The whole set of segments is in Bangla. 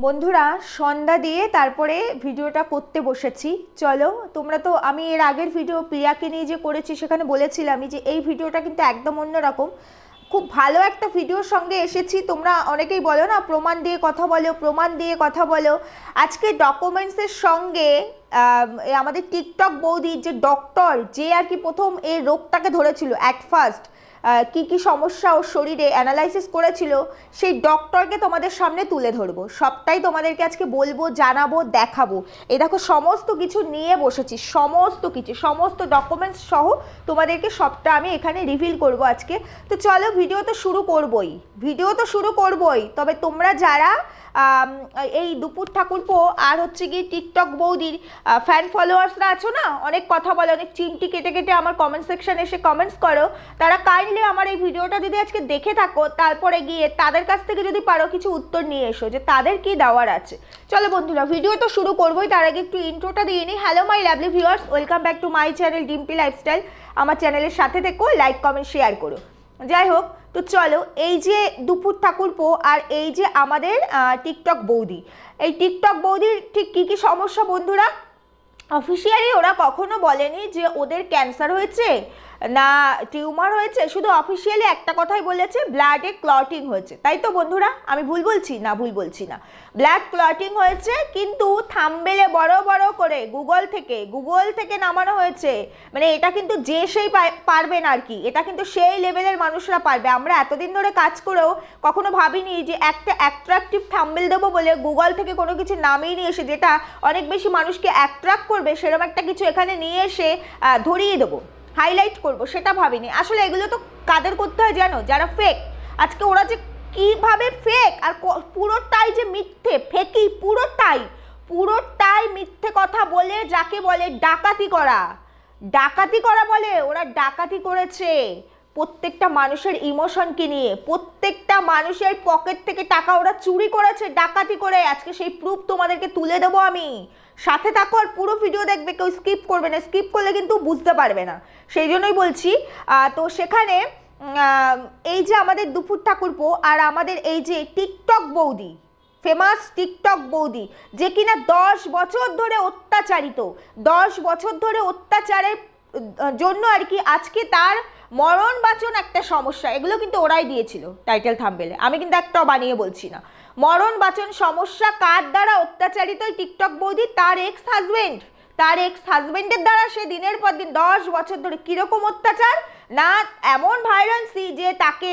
বন্ধুরা সন্ধ্যা দিয়ে তারপরে ভিডিওটা করতে বসেছি। চলো, তোমরা তো আমি এর আগের ভিডিও প্রিয়াকে নিয়ে যে করেছি সেখানে বলেছিলামই যে এই ভিডিওটা কিন্তু একদম অন্যরকম, খুব ভালো একটা ভিডিওর সঙ্গে এসেছি। তোমরা অনেকেই বলো না প্রমাণ দিয়ে কথা বলো, প্রমাণ দিয়ে কথা বলো। আজকে ডকুমেন্টসের সঙ্গে আমাদের টিকটক বৌদির যে ডক্টর যে আর কি প্রথম এই রোগটাকে ধরেছিল অ্যাট ফার্স্ট, কি কি সমস্যা ওর শরীরে অ্যানালাইসিস করেছিল, সেই ডক্টরকে তোমাদের সামনে তুলে ধরবো। সবটাই তোমাদেরকে আজকে বলবো, জানাবো, দেখাবো। এই দেখো সমস্ত কিছু নিয়ে বসেছি, সমস্ত কিছু, সমস্ত ডকুমেন্টস সহ তোমাদেরকে সবটা আমি এখানে রিভিল করব আজকে। তো চলো, ভিডিও তো শুরু করবই। তবে তোমরা যারা এই দুপুর ঠাকুরপো আর হচ্ছে কি টিকটক বৌদির ফ্যান ফলোয়ার্সরা আছো না, অনেক কথা বলো, অনেক চিমটি কেটে কেটে আমার কমেন্ট সেকশনে এসে কমেন্টস করো, তারা কাইন্ডলি আমার এই ভিডিওটা যদি আজকে দেখে থাকো, তারপরে গিয়ে তাদের কাছ থেকে যদি পারো কিছু উত্তর নিয়ে এসো যে তাদের কি দেওয়ার আছে। চলো বন্ধুরা, ভিডিও তো শুরু করবোই, তার আগে একটু ইন্ট্রোটা দিয়ে নিই। Hello my lovely viewers, welcome back to my channel Dimpi lifestyle. আমার চ্যানেলের সাথে থেকো, লাইক কমেন্ট শেয়ার করো। যাই হোক, তো চলো, এই যে দুপুর ঠাকুরপো আর এই যে আমাদের টিকটক বৌদি, এই টিকটক বৌদির ঠিক কী কী সমস্যা বন্ধুরা, অফিসিয়ালি ওরা কখনো বলেনি যে ওদের ক্যান্সার হয়েছে না টিউমার হয়েছে, শুধু অফিসিয়ালি একটা কথাই বলেছে, ব্লাডে ক্লটিং হয়েছে। তাই তো বন্ধুরা, আমি ভুল বলছি না? ভুল বলছি না, ব্লাড ক্লটিং হয়েছে। কিন্তু থাম্বনেলে বড় বড় করে গুগল থেকে নামানো হয়েছে, মানে এটা কিন্তু যে সেই পারবে না আর কি, এটা কিন্তু সেই লেভেলের মানুষরা পারবে। আমরা এতদিন ধরে কাজ করেও কখনো ভাবিনি যে একটা অ্যাট্রাকটিভ থাম্বনেল দেবো বলে গুগল থেকে কোনো কিছু নামিয়ে নিয়ে এসে যেটা অনেক বেশি মানুষকে অ্যাট্রাক্ট করবে, সেরকম একটা কিছু এখানে নিয়ে এসে ধরিয়ে দেবো, হাইলাইট করব, সেটা ভাবিনি। আসলে এগুলো তো কাদের করতে হয় জানো? যারা ফেক। আজকে ওরা যে কিভাবে ফেক আর পুরোটাই যে মিথ্যে, ফেকি, পুরোটাই মিথ্যে কথা বলে, যাকে বলে ডাকাতি করা বলে। ওরা ডাকাতি করেছে প্রত্যেকটা মানুষের ইমোশনকে নিয়ে, প্রত্যেকটা মানুষের পকেট থেকে টাকা ওরা চুরি করেছে ডাকাতি করে। আজকে সেই প্রুফ তোমাদেরকে তুলে দেবো আমি। সাথে থাকো আর পুরো ভিডিও দেখবে, কেউ স্কিপ করবে না, স্কিপ করলে কিন্তু বুঝতে পারবে না, সেই জন্যই বলছি। তো সেখানে এই যে আমাদের দুপুর ঠাকুরপো আর আমাদের এই যে টিকটক বৌদি, ফেমাস টিকটক বৌদি, যে কিনা 10 বছর ধরে অত্যাচারিত, 10 বছর ধরে অত্যাচারের জন্য আর কি আজকে তার মরণ বাঁচন একটা সমস্যা, এগুলো কিন্তু ওরাই দিয়েছিল টাইটেল থাম্বনেলে, আমি কিন্তু একটাও বানিয়ে বলছি না। মরণ বাঁচন সমস্যা কার দ্বারা অত্যাচারিত? টিকটক বৌদি, তার এক্স হাজবেন্ডের দ্বারা। সে দিনের পর দিন 10 বছর ধরে কিরকম অত্যাচার না, এমন ভায়োলেন্সি যে তাকে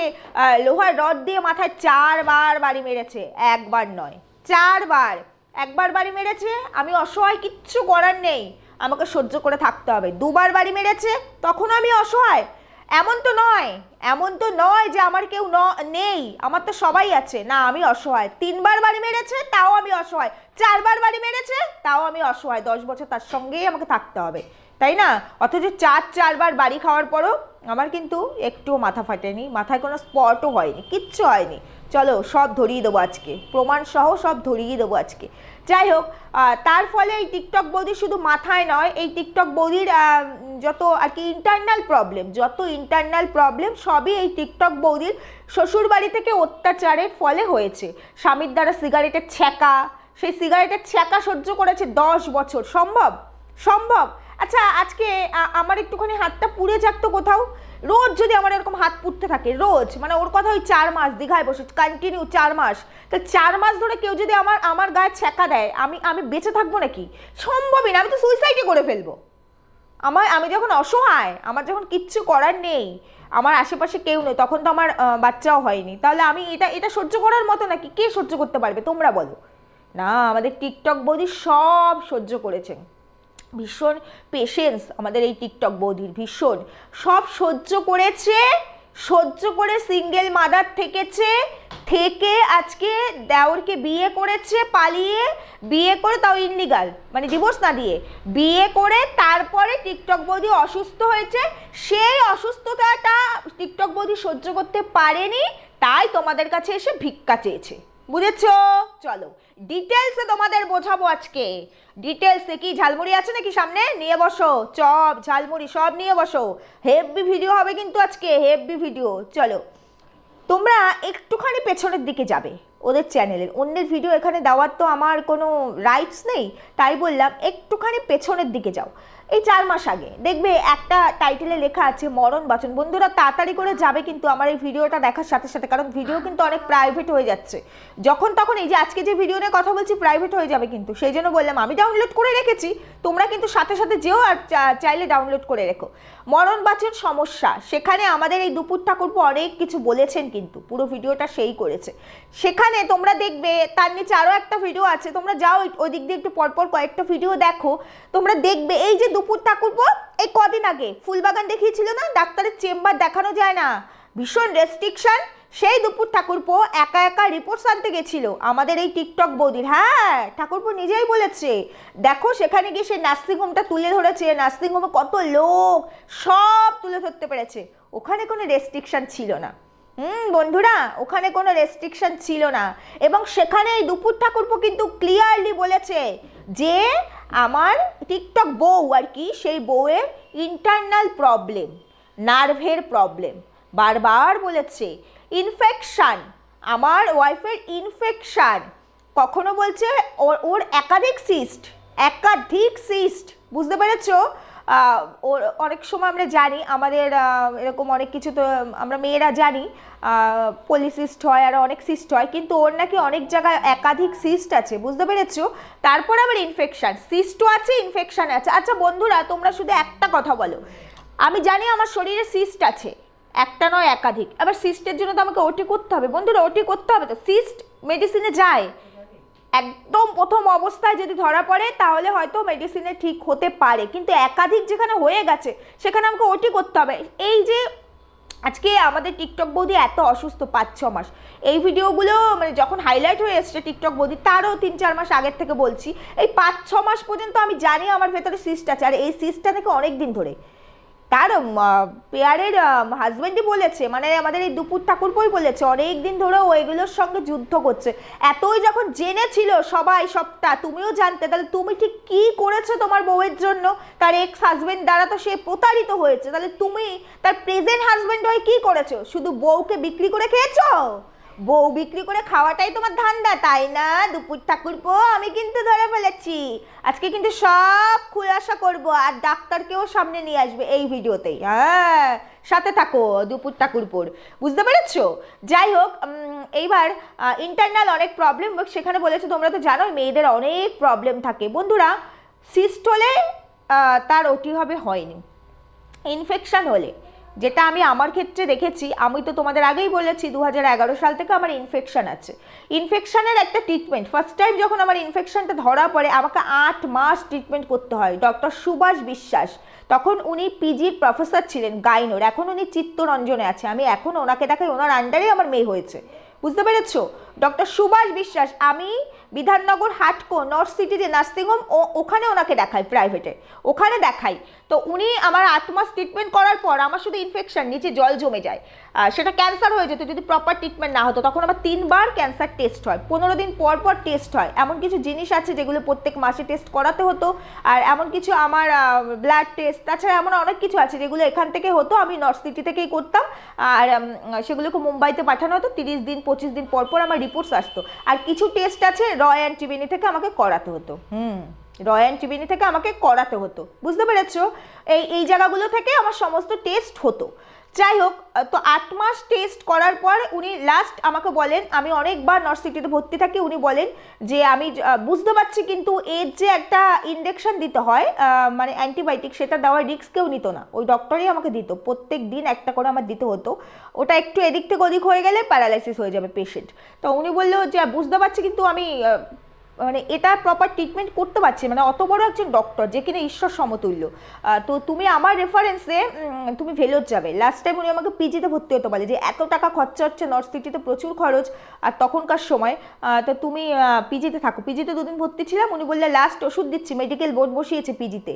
লোহার রড দিয়ে মাথায় 4 বার বাড়ি মেরেছে, একবার নয় 4 বার। একবার বাড়ি মেরেছে, আমি অসহায়, কিচ্ছু করার নেই, আমাকে সহ্য করে থাকতে হবে। 2 বার বাড়ি মেরেছে, তখনও আমি অসহায়। এমন তো নয় যে আমার কেউ নেই, আমার তো সবাই আছে, না আমি অসহায়। 3 বার বাড়ি মেরেছে, তাও আমি অসহায়। 4 বার বাড়ি মেরেছে, তাও আমি অসহায়। 10 বছর তার সঙ্গেই আমাকে থাকতে হবে, তাই না? অথচ 4 বার বাড়ি খাওয়ার পরও আমার কিন্তু একটুও মাথা ফাটেনি, মাথায় কোনো স্পটও হয়নি, কিচ্ছু হয়নি। চলো, সব ধরিয়ে দেবো আজকে, প্রমাণ সহ সব ধরিয়ে দেবো আজকে। যাই হোক, তার ফলে এই টিকটক বৌদি শুধু মাথায় নয়, এই টিকটক বৌদির যত আর কি ইন্টারনাল প্রবলেম সবই এই টিকটক বৌদির শ্বশুরবাড়ি থেকে অত্যাচারের ফলে হয়েছে। স্বামীর দ্বারা সিগারেটের ছ্যাঁকা, সেই সিগারেটের ছ্যাঁকা সহ্য করেছে 10 বছর। সম্ভব? আচ্ছা, আজকে আমার একটুখানি হাতটা পুড়ে থাকতো কোথাও, রোজ যদি আমার এরকম হাত পুড়তে থাকে, রোজ, মানে ওর কথা ওই 4 মাস দীঘায় বসে কন্টিনিউ 4 মাস, তো 4 মাস ধরে কেউ যদি আমার গায়ে ছ্যাঁকা দেয়, আমি বেঁচে থাকবো নাকি? সম্ভবই না, আমি তো সুইসাইডই করে ফেলবো। আমি যখন অসহায়, আমার যখন কিচ্ছু করার নেই, আমার আশেপাশে কেউ নেই, তখন তো আমার বাচ্চাও হয়নি, তাহলে আমি এটা সহ্য করার মতো নাকি? কে সহ্য করতে পারবে তোমরা বলো? না, আমাদের টিকটক বৌদি সব সহ্য করেছেন, ভীষণ পেশেন্স আমাদের এই টিকটক বৌদির, ভীষণ সব সহ্য করে সিঙ্গেল মাদার থেকে আজকে দেওরকে বিয়ে করেছে, পালিয়ে বিয়ে করে, তাও ইনলিগাল, মানে ডিভোর্স না দিয়ে বিয়ে করে। তারপরে টিকটক বৌদি অসুস্থ হয়েছে, সেই অসুস্থতাটা টিকটক বৌদি সহ্য করতে পারেনি, তাই তোমাদের কাছে এসে ভিক্ষা চেয়েছে, বুঝেছো? চলো ডিটেলসে তোমাদের বোঝাবো আজকে, ডিটেলসে। কি ঝালমুড়ি আছে নাকি সামনে? নিয়ে বসো, চপ ঝালমুড়ি সব নিয়ে বসো, হেভি ভিডিও হবে কিন্তু আজকে, হেভি ভিডিও। চলো, তোমরা একটুখানি পেছনের দিকে যাবে, ওদের চ্যানেলের, অন্যের ভিডিও এখানে দেওয়ার তো আমার কোনো রাইটস নেই। তাই বললাম একটুখানি পেছনের দিকে যাও, এই 4 মাস আগে দেখবে একটা টাইটেলে লেখা আছে মরণ বাচন। বন্ধুরা তাড়াতাড়ি করে যাবে কিন্তু আমার এই ভিডিওটা দেখার সাথে সাথে, কারণ ভিডিও কিন্তু অনেক প্রাইভেট হয়ে যাচ্ছে যখন তখন। এই যে আজকে যে ভিডিও নিয়ে কথা বলছি প্রাইভেট হয়ে যাবে কিন্তু, সেই জন্য বললাম আমি ডাউনলোড করে রেখেছি, তোমরা কিন্তু সাথে সাথে যেও আর চাইলে ডাউনলোড করে রেখো। মরণ বাচন সমস্যা, সেখানে আমাদের এই দুপুর ঠাকুরপো অনেক কিছু বলেছেন কিন্তু, পুরো ভিডিওটা সেই করেছে। সেখানে তোমরা দেখবে তার নিচে আরও একটা ভিডিও আছে, তোমরা যাও ওই দিক দিয়ে একটু পরপর কয়েকটা ভিডিও দেখো, তোমরা দেখবে এই যে দুপুর ঠাকুরপো এই কদিন আগে ফুলবাগান দেখিয়েছিল না, ডাক্তারের চেম্বার দেখানো যায় না, ভীষণ রেস্ট্রিকশন, সেই দুপুর ঠাকুরপো একা একা রিপোর্টস আনতে গেছিল আমাদের এই টিকটক বৌদির। হ্যাঁ ঠাকুরপো নিজেই বলেছে, দেখো সেখানে গিয়ে সে নার্সিংহোমটা তুলে ধরেছে, নার্সিংহোমে কত লোক সব তুলে ধরতে পেরেছে, ওখানে কোনো রেস্ট্রিকশন ছিল না। বন্ধুরা ওখানে কোনো রেস্ট্রিকশন ছিল না, এবং সেখানে এই দুপুর ঠাকুরপো কিন্তু ক্লিয়ারলি বলেছে যে আমার টিকটক বউ আর কি, সেই বউয়ের ইন্টারনাল প্রবলেম, নার্ভের প্রবলেম, বারবার বলেছে ইনফেকশান, আমার ওয়াইফের ইনফেকশান, কখনো বলছে ওর একাধিক সিস্ট, বুঝতে পেরেছো? ওর অনেক সময় আমরা জানি আমাদের এরকম অনেক কিছু তো আমরা মেয়েরা জানি পলিসিস্ট হয় আর অনেক সিস্ট হয়, কিন্তু ওর নাকি অনেক জায়গায় একাধিক সিস্ট আছে, বুঝতে পেরেছো? তারপর আবার ইনফেকশান, সিস্টও আছে ইনফেকশান আছে। আচ্ছা বন্ধুরা তোমরা শুধু একটা কথা বলো, আমি জানি আমার শরীরে সিস্ট আছে, একটা নয় একাধিক, আবার সিস্টের জন্য তো আমাকে ওটি করতে হবে। বন্ধুরা ওটি করতে হবে তো, সিস্ট মেডিসিনে যায়, একদম প্রথম অবস্থায় যদি ধরা পড়ে তাহলে হয়তো মেডিসিনে ঠিক হতে পারে, কিন্তু একাধিক যেখানে হয়ে গেছে সেখানে আমাকে ওটি করতে হবে। এই যে আজকে আমাদের টিকটক বৌদি এত অসুস্থ 5-6 মাস, এই ভিডিওগুলো মানে যখন হাইলাইট হয়ে এসছে টিকটক বৌদি তারও 3-4 মাস আগের থেকে বলছি, এই 5-6 মাস পর্যন্ত আমি জানি আমার ভেতরে সিস্ট আছে, আর এই সিস্টটা থেকে অনেক দিন ধরে তার পেয়ারের হাজব্যান্ডই বলেছে, মানে আমাদের এই দুপুর ঠাকুরপোই বলেছে অনেক দিন ধরে ও এগুলোর সঙ্গে যুদ্ধ করছে। এতই যখন জেনেছিল সবাই সবটা, তুমিও জানতে, তাহলে তুমি ঠিক কি করেছো তোমার বউয়ের জন্য? তার এক্স হাজব্যান্ড দ্বারা তো সে প্রতারিত হয়েছে, তাহলে তুমি তার প্রেজেন্ট হাজব্যান্ড হয়ে কি করেছো? শুধু বউকে বিক্রি করে খেয়েছো? বউ বিক্রি করে খাওয়াটাই তোমার ধান্দা তাই না দুপুর ঠাকুরপো? আমি কিন্তু ধরে ফেলেছি, আজকে কিন্তু সব খুলাসা করব, আর ডাক্তারকেও সামনে নিয়ে আসবে এই ভিডিওতেই। হ্যাঁ সাথে থাকো দুপুর ঠাকুরপোর, বুঝতে পেরেছো? যাই হোক, এইবার ইন্টারনাল অনেক প্রবলেম, সেখানে বলেছে তোমরা তো জানো মেয়েদের অনেক প্রবলেম থাকে। বন্ধুরা সিস্ট হলে তার ওটি হবে হয়নি, ইনফেকশন হলে, যেটা আমি আমার ক্ষেত্রে দেখেছি, আমি তো তোমাদের আগেই বলেছি 2011 সাল থেকে আমার ইনফেকশন আছে। ইনফেকশনের একটা ট্রিটমেন্ট, ফার্স্ট টাইম যখন আমার ইনফেকশনটা ধরা পড়ে আমাকে 8 মাস ট্রিটমেন্ট করতে হয়। ডক্টর সুভাষ বিশ্বাস, তখন উনি পিজির প্রফেসর ছিলেন গাইনোর, এখন উনি চিত্তরঞ্জনে আছে, আমি এখন ওনাকে দেখাই, ওনার আন্ডারেই আমার মেয়ে হয়েছে, বুঝতে পেরেছো? ডক্টর সুভাষ বিশ্বাস, আমি বিধাননগর হাটকো নর্থ সিটিতে নার্সিংহোম ওখানে ওনাকে দেখাই, প্রাইভেটে ওখানে দেখাই। তো উনি আমার 8 মাস ট্রিটমেন্ট করার পর আমার শুধু ইনফেকশন, নিচে জল জমে যায়, সেটা ক্যান্সার হয়ে যেত যদি প্রপার ট্রিটমেন্ট না হতো। তখন আমার 3 বার ক্যান্সার টেস্ট হয়, 15 দিন পর পর টেস্ট হয়, এমন কিছু জিনিস আছে যেগুলো প্রত্যেক মাসে টেস্ট করাতে হতো, আর এমন কিছু আমার ব্লাড টেস্ট, তাছাড়া এমন অনেক কিছু আছে যেগুলো এখান থেকে হতো, আমি নর্থ সিটি থেকেই করতাম, আর সেগুলোকে মুম্বাইতে পাঠানো হতো, 30 দিন 25 দিন পর পর আমার রিপোর্টস আসতো। আর কিছু টেস্ট আছে রয় অ্যান্ড ত্রিবেণী থেকে আমাকে করাতে হতো, রয় অ্যান্ড ত্রিবেণী থেকে আমাকে করাতে হতো, বুঝতে পেরেছো? এই জায়গাগুলো থেকে আমার সমস্ত টেস্ট হতো। যাই হোক, তো 8 মাস টেস্ট করার পর উনি লাস্ট আমাকে বলেন, আমি অনেকবার নর্থ সিটিতে ভর্তি থাকি, উনি বলেন যে আমি বুঝতে পারছি কিন্তু এর যে একটা ইনজেকশন দিতে হয় মানে অ্যান্টিবায়োটিক, সেটা দেওয়ার রিস্ক কেউ নিত না, ওই ডক্টরই আমাকে দিত, প্রত্যেক দিন একটা করে আমার দিতে হতো, ওটা একটু এদিক থেকে ওদিক হয়ে গেলে প্যারালাইসিস হয়ে যাবে পেশেন্ট। তো উনি বললো যে বুঝতে পারছি কিন্তু আমি মানে এটা প্রপার ট্রিটমেন্ট করতে পারছি, মানে অত বড় একজন ডক্টর যে কিনা ঈশ্বর সমতুল্য, তো তুমি আমার রেফারেন্সে তুমি ভেলোর যাবে। লাস্ট টাইম উনি আমাকে পিজিতে ভর্তি হতে বলে যে এত টাকা খরচা হচ্ছে, নর্থ সিটিতে প্রচুর খরচ, আর তখনকার সময় তো তুমি পিজিতে থাকো। পিজিতে 2 দিন ভর্তি ছিলাম, উনি বললে লাস্ট ওষুধ দিচ্ছি, মেডিকেল বোর্ড বসিয়েছে পিজিতে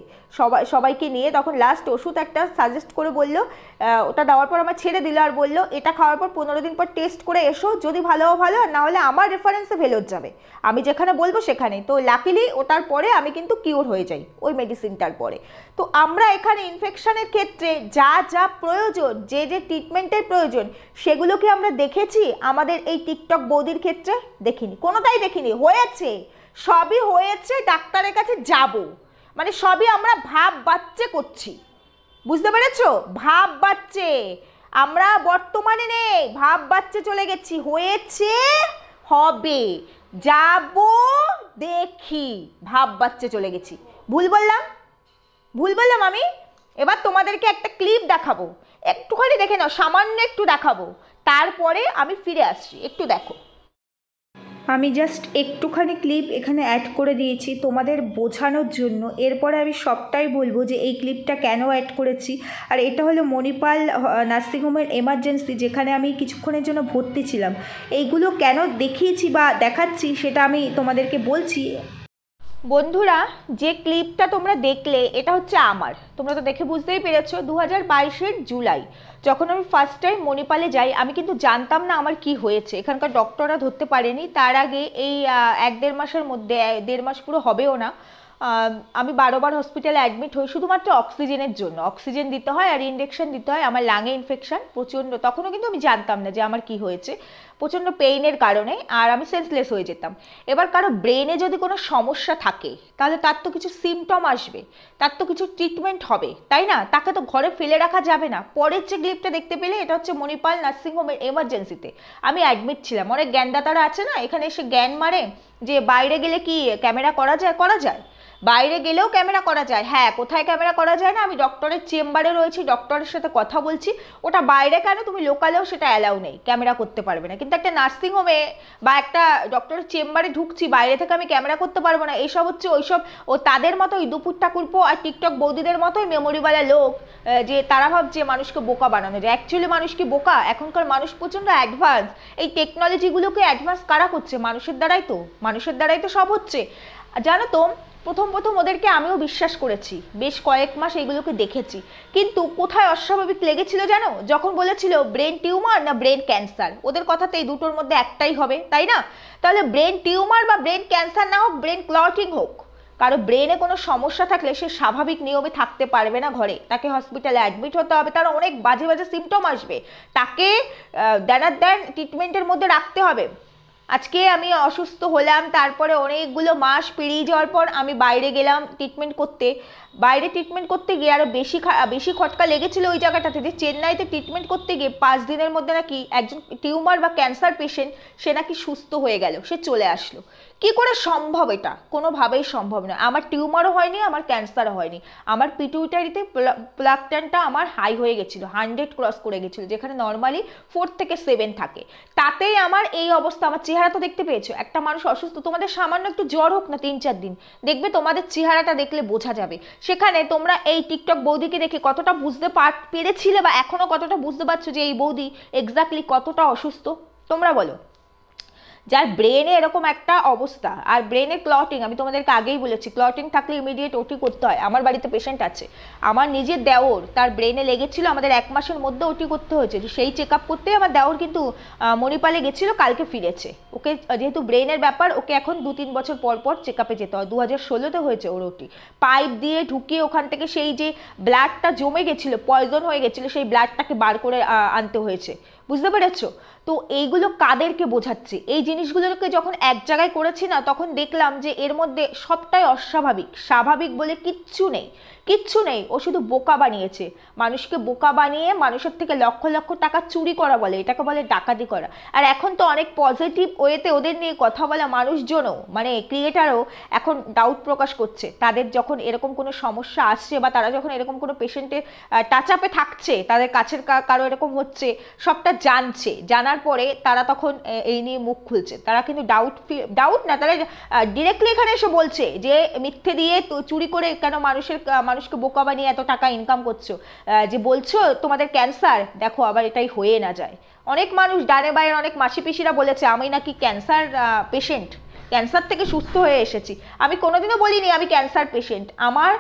সবাইকে নিয়ে, তখন লাস্ট ওষুধ একটা সাজেস্ট করে বললো, ওটা দেওয়ার পর আমার ছেড়ে দিল, আর বললো এটা খাওয়ার পর 15 দিন পর টেস্ট করে এসো, যদি ভালো ভালো, আর না হলে আমার রেফারেন্সে ভেলোর যাবে। আমি যেখানে বলবো সেখানে। তো লাকিলি ওটার পরে আমি কিন্তু কিওর হয়ে যাই ওই মেডিসিনটার পরে। তো আমরা এখানে ইনফেকশনের ক্ষেত্রে যা যা প্রয়োজন, যে যে ট্রিটমেন্টের প্রয়োজন, সেগুলো কি আমরা দেখেছি আমাদের এই টিকটক বৌদির ক্ষেত্রে? দেখিনি, কোনোটাই দেখিনি। হয়েছে, সবই হয়েছে, ডাক্তারের কাছে যাব, মানে সবই আমরা ভাব বাচ্চে করছি, বুঝতে পেরেছো? ভাব বাচ্চে আমরা বর্তমানে নেই, ভাব বাচ্চে চলে গেছি। হয়েছে, হবে, যাব, দেখি, ভাব বাচ্চে চলে গেছি। ভুল বললাম? ভুল বললাম আমি? এবার তোমাদেরকে একটা ক্লিপ দেখাবো, একটুখানি দেখে নাও, সামান্য একটু দেখাবো, তারপরে আমি ফিরে আসছি, একটু দেখো। আমি জাস্ট একটুখানি ক্লিপ এখানে অ্যাড করে দিয়েছি তোমাদের বোঝানোর জন্য। এরপরে আমি সবটাই বলবো যে এই ক্লিপটা কেন অ্যাড করেছি। আর এটা হলো মণিপাল নার্সিংহোমের এমার্জেন্সি, যেখানে আমি কিছুক্ষণের জন্য ভর্তি ছিলাম। এইগুলো কেন দেখিয়েছি বা দেখাচ্ছি সেটা আমি তোমাদেরকে বলছি। বন্ধুরা, যে ক্লিপটা তোমরা দেখলে এটা হচ্ছে আমার, তোমরা তো দেখে বুঝতেই পেরেছো, 2022-এর জুলাই যখন আমি ফার্স্ট টাইম মণিপালে যাই। আমি কিন্তু জানতাম না আমার কি হয়েছে, এখানকার ডক্টররা ধরতে পারেনি। তার আগে এই 1-1.5 মাসের মধ্যে, 1.5 মাস পুরো হবেও না, আমি 12 বার হসপিটালে অ্যাডমিট হই শুধুমাত্র অক্সিজেনের জন্য। অক্সিজেন দিতে হয় আর ইনজেকশন দিতে হয়। আমার লাঙে ইনফেকশন প্রচণ্ড, তখনও কিন্তু আমি জানতাম না যে আমার কি হয়েছে, প্রচণ্ড পেইনের কারণে, আর আমি সেন্সলেস হয়ে যেতাম। এবার কারো ব্রেনে যদি কোনো সমস্যা থাকে তাহলে তার তো কিছু সিমটম আসবে, তার তো কিছু ট্রিটমেন্ট হবে, তাই না? তাকে তো ঘরে ফেলে রাখা যাবে না। পরের যে ক্লিপটা দেখতে পেলে, এটা হচ্ছে মণিপাল নার্সিংহোমের এমার্জেন্সিতে আমি অ্যাডমিট ছিলাম। অনেক জ্ঞানদাতারা আছে না এখানে এসে জ্ঞান মারে যে বাইরে গেলে কি ক্যামেরা করা যায়, করা যায়, বাইরে গেলেও ক্যামেরা করা যায়। হ্যাঁ, কোথায় ক্যামেরা করা যায় না? আমি ডক্টরের চেম্বারে রয়েছি, ডক্টরের সাথে কথা বলছি, ওটা বাইরে কেন, তুমি লোকালেও সেটা অ্যালাউ নেই, ক্যামেরা করতে পারবে না। কিন্তু একটা নার্সিংহোমে বা একটা ডক্টরের চেম্বারে ঢুকছি, বাইরে থেকে আমি ক্যামেরা করতে পারবো না, এইসব হচ্ছে ওইসব ও তাদের মতোই দুপুর ঠাকুরপো আর টিকটক বৌদিদের মতোই মেমোরিওয়ালা লোক, যে তারা ভাবছে মানুষকে বোকা বানানো যায়। অ্যাকচুয়ালি মানুষ কি বোকা? এখনকার মানুষ প্রচণ্ড অ্যাডভান্স। এই টেকনোলজিগুলোকে অ্যাডভান্স কারা করছে? মানুষের দ্বারাই তো, মানুষের দ্বারাই তো সব হচ্ছে। জানো তো, প্রথম প্রথম ওদেরকে আমিও বিশ্বাস করেছি, বেশ কয়েক মাস এইগুলোকে দেখেছি, কিন্তু কোথায় অস্বাভাবিক লেগেছিল জানো? যখন বলেছিল ব্রেন টিউমার না ব্রেন ক্যান্সার, ওদের কথাতে এই দুটোর মধ্যে একটাই হবে, তাই না? তাহলে ব্রেন টিউমার বা ব্রেন ক্যান্সার না হোক, ব্রেন ক্লটিং হোক, কারো ব্রেনে কোনো সমস্যা থাকলে সে স্বাভাবিক নিয়মে থাকতে পারবে না ঘরে, তাকে হসপিটালে অ্যাডমিট হতে হবে, তার অনেক বাজে বাজে সিমটম আসবে, তাকে দেন ট্রিটমেন্টের মধ্যে রাখতে হবে। আজকে আমি অসুস্থ হলাম, তারপরে অনেকগুলো মাস পেরিয়ে যাওয়ার পর আমি বাইরে গেলাম ট্রিটমেন্ট করতে। বাইরে ট্রিটমেন্ট করতে গিয়ে আরও বেশি খটকা লেগেছিল ওই জায়গাটাতে, যে চেন্নাইতে ট্রিটমেন্ট করতে গিয়ে 5 দিনের মধ্যে নাকি একজন টিউমার বা ক্যান্সার পেশেন্ট সে নাকি সুস্থ হয়ে গেল, সে চলে আসলো। কি করে সম্ভব? এটা কোনোভাবেই সম্ভব নয়। আমার টিউমারও হয়নি, আমার ক্যান্সারও হয়নি, আমার পিটুইটারিতে প্লাকটানটা আমার হাই হয়ে গেছিলো, 100 ক্রস করে গেছিলো, যেখানে নর্মালি 4 থেকে 7 থাকে। তাতেই আমার এই অবস্থা। আমার চেহারা তো দেখতে পেয়েছো, একটা মানুষ অসুস্থ, তোমাদের সামান্য একটু জ্বর হোক না 3-4 দিন, দেখবে তোমাদের চেহারাটা দেখলে বোঝা যাবে। সেখানে তোমরা এই টিকটক বৌদিকে দেখে কতটা বুঝতে পেরেছিলে বা এখনো কতটা বুঝতে পারছো যে এই বৌদি এক্স্যাক্টলি কতটা অসুস্থ? তোমরা বলো। যার ব্রেনে এরকম একটা অবস্থা, আর ব্রেনে ক্লটিং, আমি তোমাদেরকে আগেই বলেছি ক্লটিং থাকলে ইমিডিয়েট ওটি করতে হয়। আমার বাড়িতে পেশেন্ট আছে, আমার নিজের দেওর, তার ব্রেনে লেগেছিল, আমাদের 1 মাসের মধ্যে ওটি করতে হয়েছে। সেই চেক আপ করতেই আমার দেওর কিন্তু মণিপালে গেছিলো, কালকে ফিরেছে। ওকে যেহেতু ব্রেনের ব্যাপার, ওকে এখন 2-3 বছর পর পর চেক আপে যেতে হয়। 2016-তে হয়েছে ওর ওটি। পাইপ দিয়ে ঢুকিয়ে ওখান থেকে সেই যে ব্লাডটা জমে গেছিলো, পয়জন হয়ে গেছিলো, সেই ব্লাডটাকে বার করে আনতে হয়েছে, বুঝতে পেরেছো? তো এইগুলো কাদেরকে বোঝাচ্ছে? এই জিনিসগুলোকে যখন এক জায়গায় করেছি না, তখন দেখলাম যে এর মধ্যে সবটাই অস্বাভাবিক, স্বাভাবিক বলে কিচ্ছু নেই, কিচ্ছু নেই। ও শুধু বোকা বানিয়েছে, মানুষকে বোকা বানিয়ে মানুষের থেকে লক্ষ লক্ষ টাকা চুরি করা বলে, এটাকে বলে ডাকাতি করা। আর এখন তো অনেক পজিটিভ ওয়েতে ওদের নিয়ে কথা বলা মানুষজনও, মানে ক্রিয়েটারও এখন ডাউট প্রকাশ করছে। তাদের যখন এরকম কোনো সমস্যা আসছে বা তারা যখন এরকম কোনো পেশেন্টের টাচ আপে থাকছে, তাদের কাছের কারো এরকম হচ্ছে, সবটা জানছে, জানার পরে তারা তখন এই নিয়ে মুখ খুলছে। তারা কিন্তু ডাউট না, তারা ডিরেক্টলি এখানে এসে বলছে যে মিথ্যে দিয়ে চুরি করে কেন মানুষকে বোকা বানিয়ে এত টাকা ইনকাম করছো, যে বলছো তোমাদের ক্যান্সার, দেখো আবার এটাই হয়ে না যায়। অনেক মানুষ ডানে বাইরে, অনেক মাসি পিসিরা বলেছে আমি নাকি ক্যান্সার পেশেন্ট, ক্যান্সার থেকে সুস্থ হয়ে এসেছি। আমি কোনোদিনও বলিনি আমি ক্যান্সার পেশেন্ট। আমার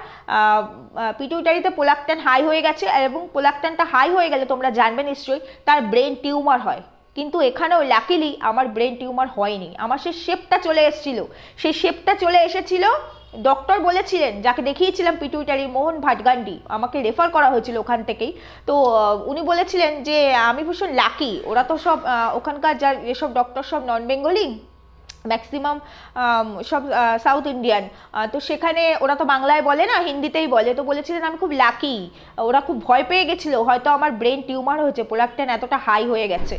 পিটুইটারিতে প্রোলাক্টিন হাই হয়ে গেছে, এবং প্রোলাক্টিনটা হাই হয়ে গেলে তোমরা জানবে নিশ্চয়ই তার ব্রেন টিউমার হয়। কিন্তু এখানেও লাকিলি আমার ব্রেন টিউমার হয়নি, আমার সেই শেপটা চলে এসেছিল, সেই শেপটা চলে এসেছিল। ডক্টর বলেছিলেন, যাকে দেখিয়েছিলাম পিটুইটারি, মোহন ভাটগান্ডি, আমাকে রেফার করা হয়েছিল ওখান থেকেই। তো উনি বলেছিলেন যে আমি ভীষণ লাকি, ওরা তো সব ওখানকার যার এসব ডক্টর সব নন বেঙ্গলি, ম্যাক্সিমাম সব সাউথ ইন্ডিয়ান, তো সেখানে ওরা তো বাংলায় বলে না, হিন্দিতেই বলে। তো বলেছিলেন আমি খুব লাকি, ওরা খুব ভয় পেয়ে গেছিলো হয়তো আমার ব্রেন টিউমার হয়েছে, প্রোলাক্টিন এতটা হাই হয়ে গেছে।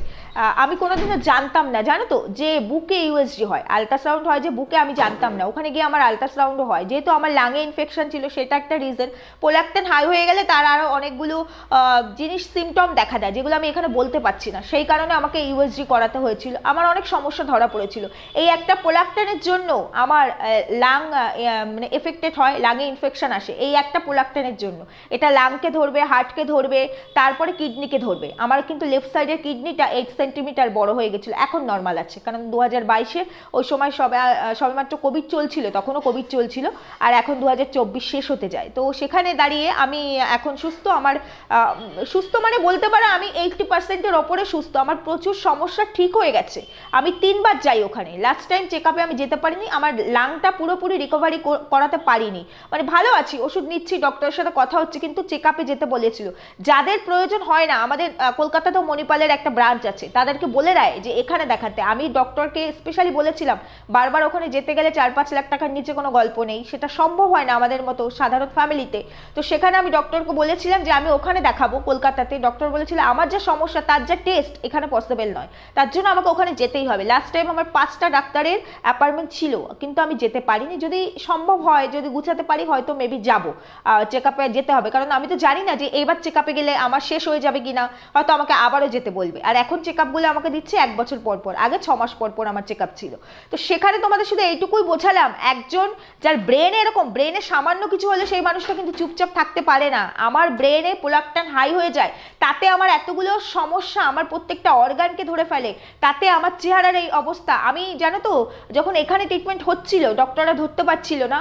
আমি কোনোদিনও জানতাম না, জানো তো, যে বুকে ইউএসজি হয়, আলট্রাসাউন্ড হয় যে বুকে, আমি জানতাম না। ওখানে গিয়ে আমার আলট্রাসাউন্ডও হয়, যেহেতু আমার লাঙে ইনফেকশন ছিল সেটা একটা রিজন। প্রোলাক্টিন হাই হয়ে গেলে তার আরও অনেকগুলো জিনিস সিমটম দেখা দেয়, যেগুলো আমি এখানে বলতে পারছি না, সেই কারণে আমাকে ইউএসজি করাতে হয়েছিল। আমার অনেক সমস্যা ধরা পড়েছিল, এই একটা প্রোলাক্টিনের জন্য আমার লাং মানে এফেক্টেড হয়, লাঙে ইনফেকশন আসে এই একটা প্রোলাক্টিনের জন্য। এটা লাংকে ধরবে, হার্টকে ধরবে, তারপরে কিডনিকে ধরবে। আমার কিন্তু লেফট সাইডের কিডনিটা 8 সেন্টিমিটার বড় হয়ে গেছিলো, এখন নর্মাল আছে, কারণ 2022-এ ওই সময় সবেমাত্র কোভিড চলছিল, তখনও কোভিড চলছিল, আর এখন 2024 শেষ হতে যায়। তো সেখানে দাঁড়িয়ে আমি এখন সুস্থ, আমার সুস্থ মানে বলতে পারো আমি 80%-এর ওপরে সুস্থ। আমার প্রচুর সমস্যা ঠিক হয়ে গেছে, আমি 3 বার যাই ওখানে। লাস্ট টাইম চেক আপে আমি যেতে পারিনি, আমার লাংটা পুরোপুরি রিকভারি করাতে পারিনি, মানে ভালো আছি, ওষুধ নিচ্ছি, ডক্টরের সাথে কথা হচ্ছে, কিন্তু চেক আপে যেতে বলেছিল। যাদের প্রয়োজন হয় না, আমাদের কলকাতাতেও মণিপালের একটা ব্রাঞ্চ আছে, তাদেরকে বলে দেয় যে এখানে দেখাতে। আমি ডক্টরকে স্পেশালি বলেছিলাম, বারবার ওখানে যেতে গেলে 4-5 লাখ টাকার নিচে কোনো গল্প নেই, সেটা সম্ভব হয় না আমাদের মতো সাধারণ ফ্যামিলিতে। তো সেখানে আমি ডক্টরকে বলেছিলাম যে আমি ওখানে দেখাবো কলকাতাতে। ডক্টর বলেছিল আমার যা সমস্যা, তার যা টেস্ট এখানে পসিবল নয়, তার জন্য আমাকে ওখানে যেতেই হবে। লাস্ট টাইম আমার 5টা ডাক্তারের অ্যাপয়েন্টমেন্ট ছিল, কিন্তু আমি যেতে পারিনি। যদি সম্ভব হয়, যদি গুছাতে পারি, হয়তো মেবি যাবো, চেক আপে যেতে হবে, কারণ আমি তো জানি না যে এইবার চেক আপে গেলে আমার শেষ হয়ে যাবে কিনা, হয়তো আমাকে আবারও যেতে বলবে। আর এখন চেক আপগুলো আমাকে দিচ্ছে 1 বছর পর পর, আগে 6 মাস পর পর আমার চেক আপ ছিল। তো সেখানে তোমাদের শুধু এইটুকুই বোঝালাম, একজন যার ব্রেনে এরকম, ব্রেনে সামান্য কিছু হলে সেই মানুষটা কিন্তু চুপচাপ থাকতে পারে না। আমার ব্রেনে প্রোলাক্টিন হাই হয়ে যায়, তাতে আমার এতগুলো সমস্যা, আমার প্রত্যেকটা অর্গানকে ধরে ফেলে, তাতে আমার চেহারার এই অবস্থা। আমি জানো তো, যখন এখানে ট্রিটমেন্ট হচ্ছিল, ডক্টররা ধরতে পারছিল না,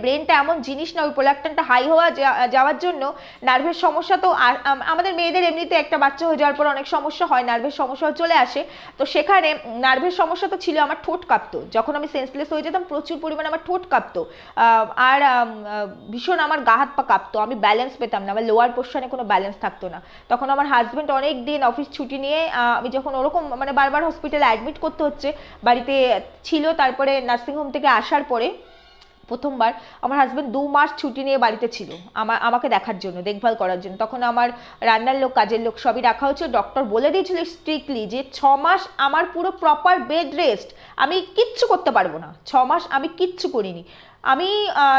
ব্রেনটা এমন জিনিস না, ওই প্রোলাক্টিনটা হাই হওয়া যাওয়ার জন্য নার্ভের সমস্যা। তো আমাদের মেয়েদের এমনিতে একটা বাচ্চা হয়ে যাওয়ার পর অনেক সমস্যা হয়, নার্ভের সমস্যা চলে আসে। তো সেখানে নার্ভের সমস্যা তো ছিল, আমার ঠোঁট কাঁপতো, যখন আমি সেন্সলেস হয়ে যেতাম প্রচুর পরিমাণে আমার ঠোঁট কাঁপতো, আর ভীষণ আমার গা হাত পা কাঁপতো, আমি ব্যালেন্স পেতাম না, আমার লোয়ার পোর্শনে কোনো ব্যালেন্স থাকতো না। তখন আমার হাজব্যান্ড অনেক দিন অফিস ছুটি নিয়ে, আমি যখন ওরকম মানে বারবার হসপিটালে অ্যাডমিট করতে হচ্ছে, বাড়িতে ছিল। তারপরে নার্সিংহোম থেকে আসার পরে প্রথমবার আমার হাজব্যান্ড 2 মাস ছুটি নিয়ে বাড়িতে ছিল আমাকে দেখার জন্য, দেখভাল করার জন্য। তখন আমার রান্নার লোক, কাজের লোক সবই রাখা হয়েছিল। ডক্টর বলে দিয়েছিল স্ট্রিক্টলি যে 6 মাস আমার পুরো প্রপার বেড রেস্ট, আমি কিচ্ছু করতে পারবো না। 6 মাস আমি কিচ্ছু করিনি। আমি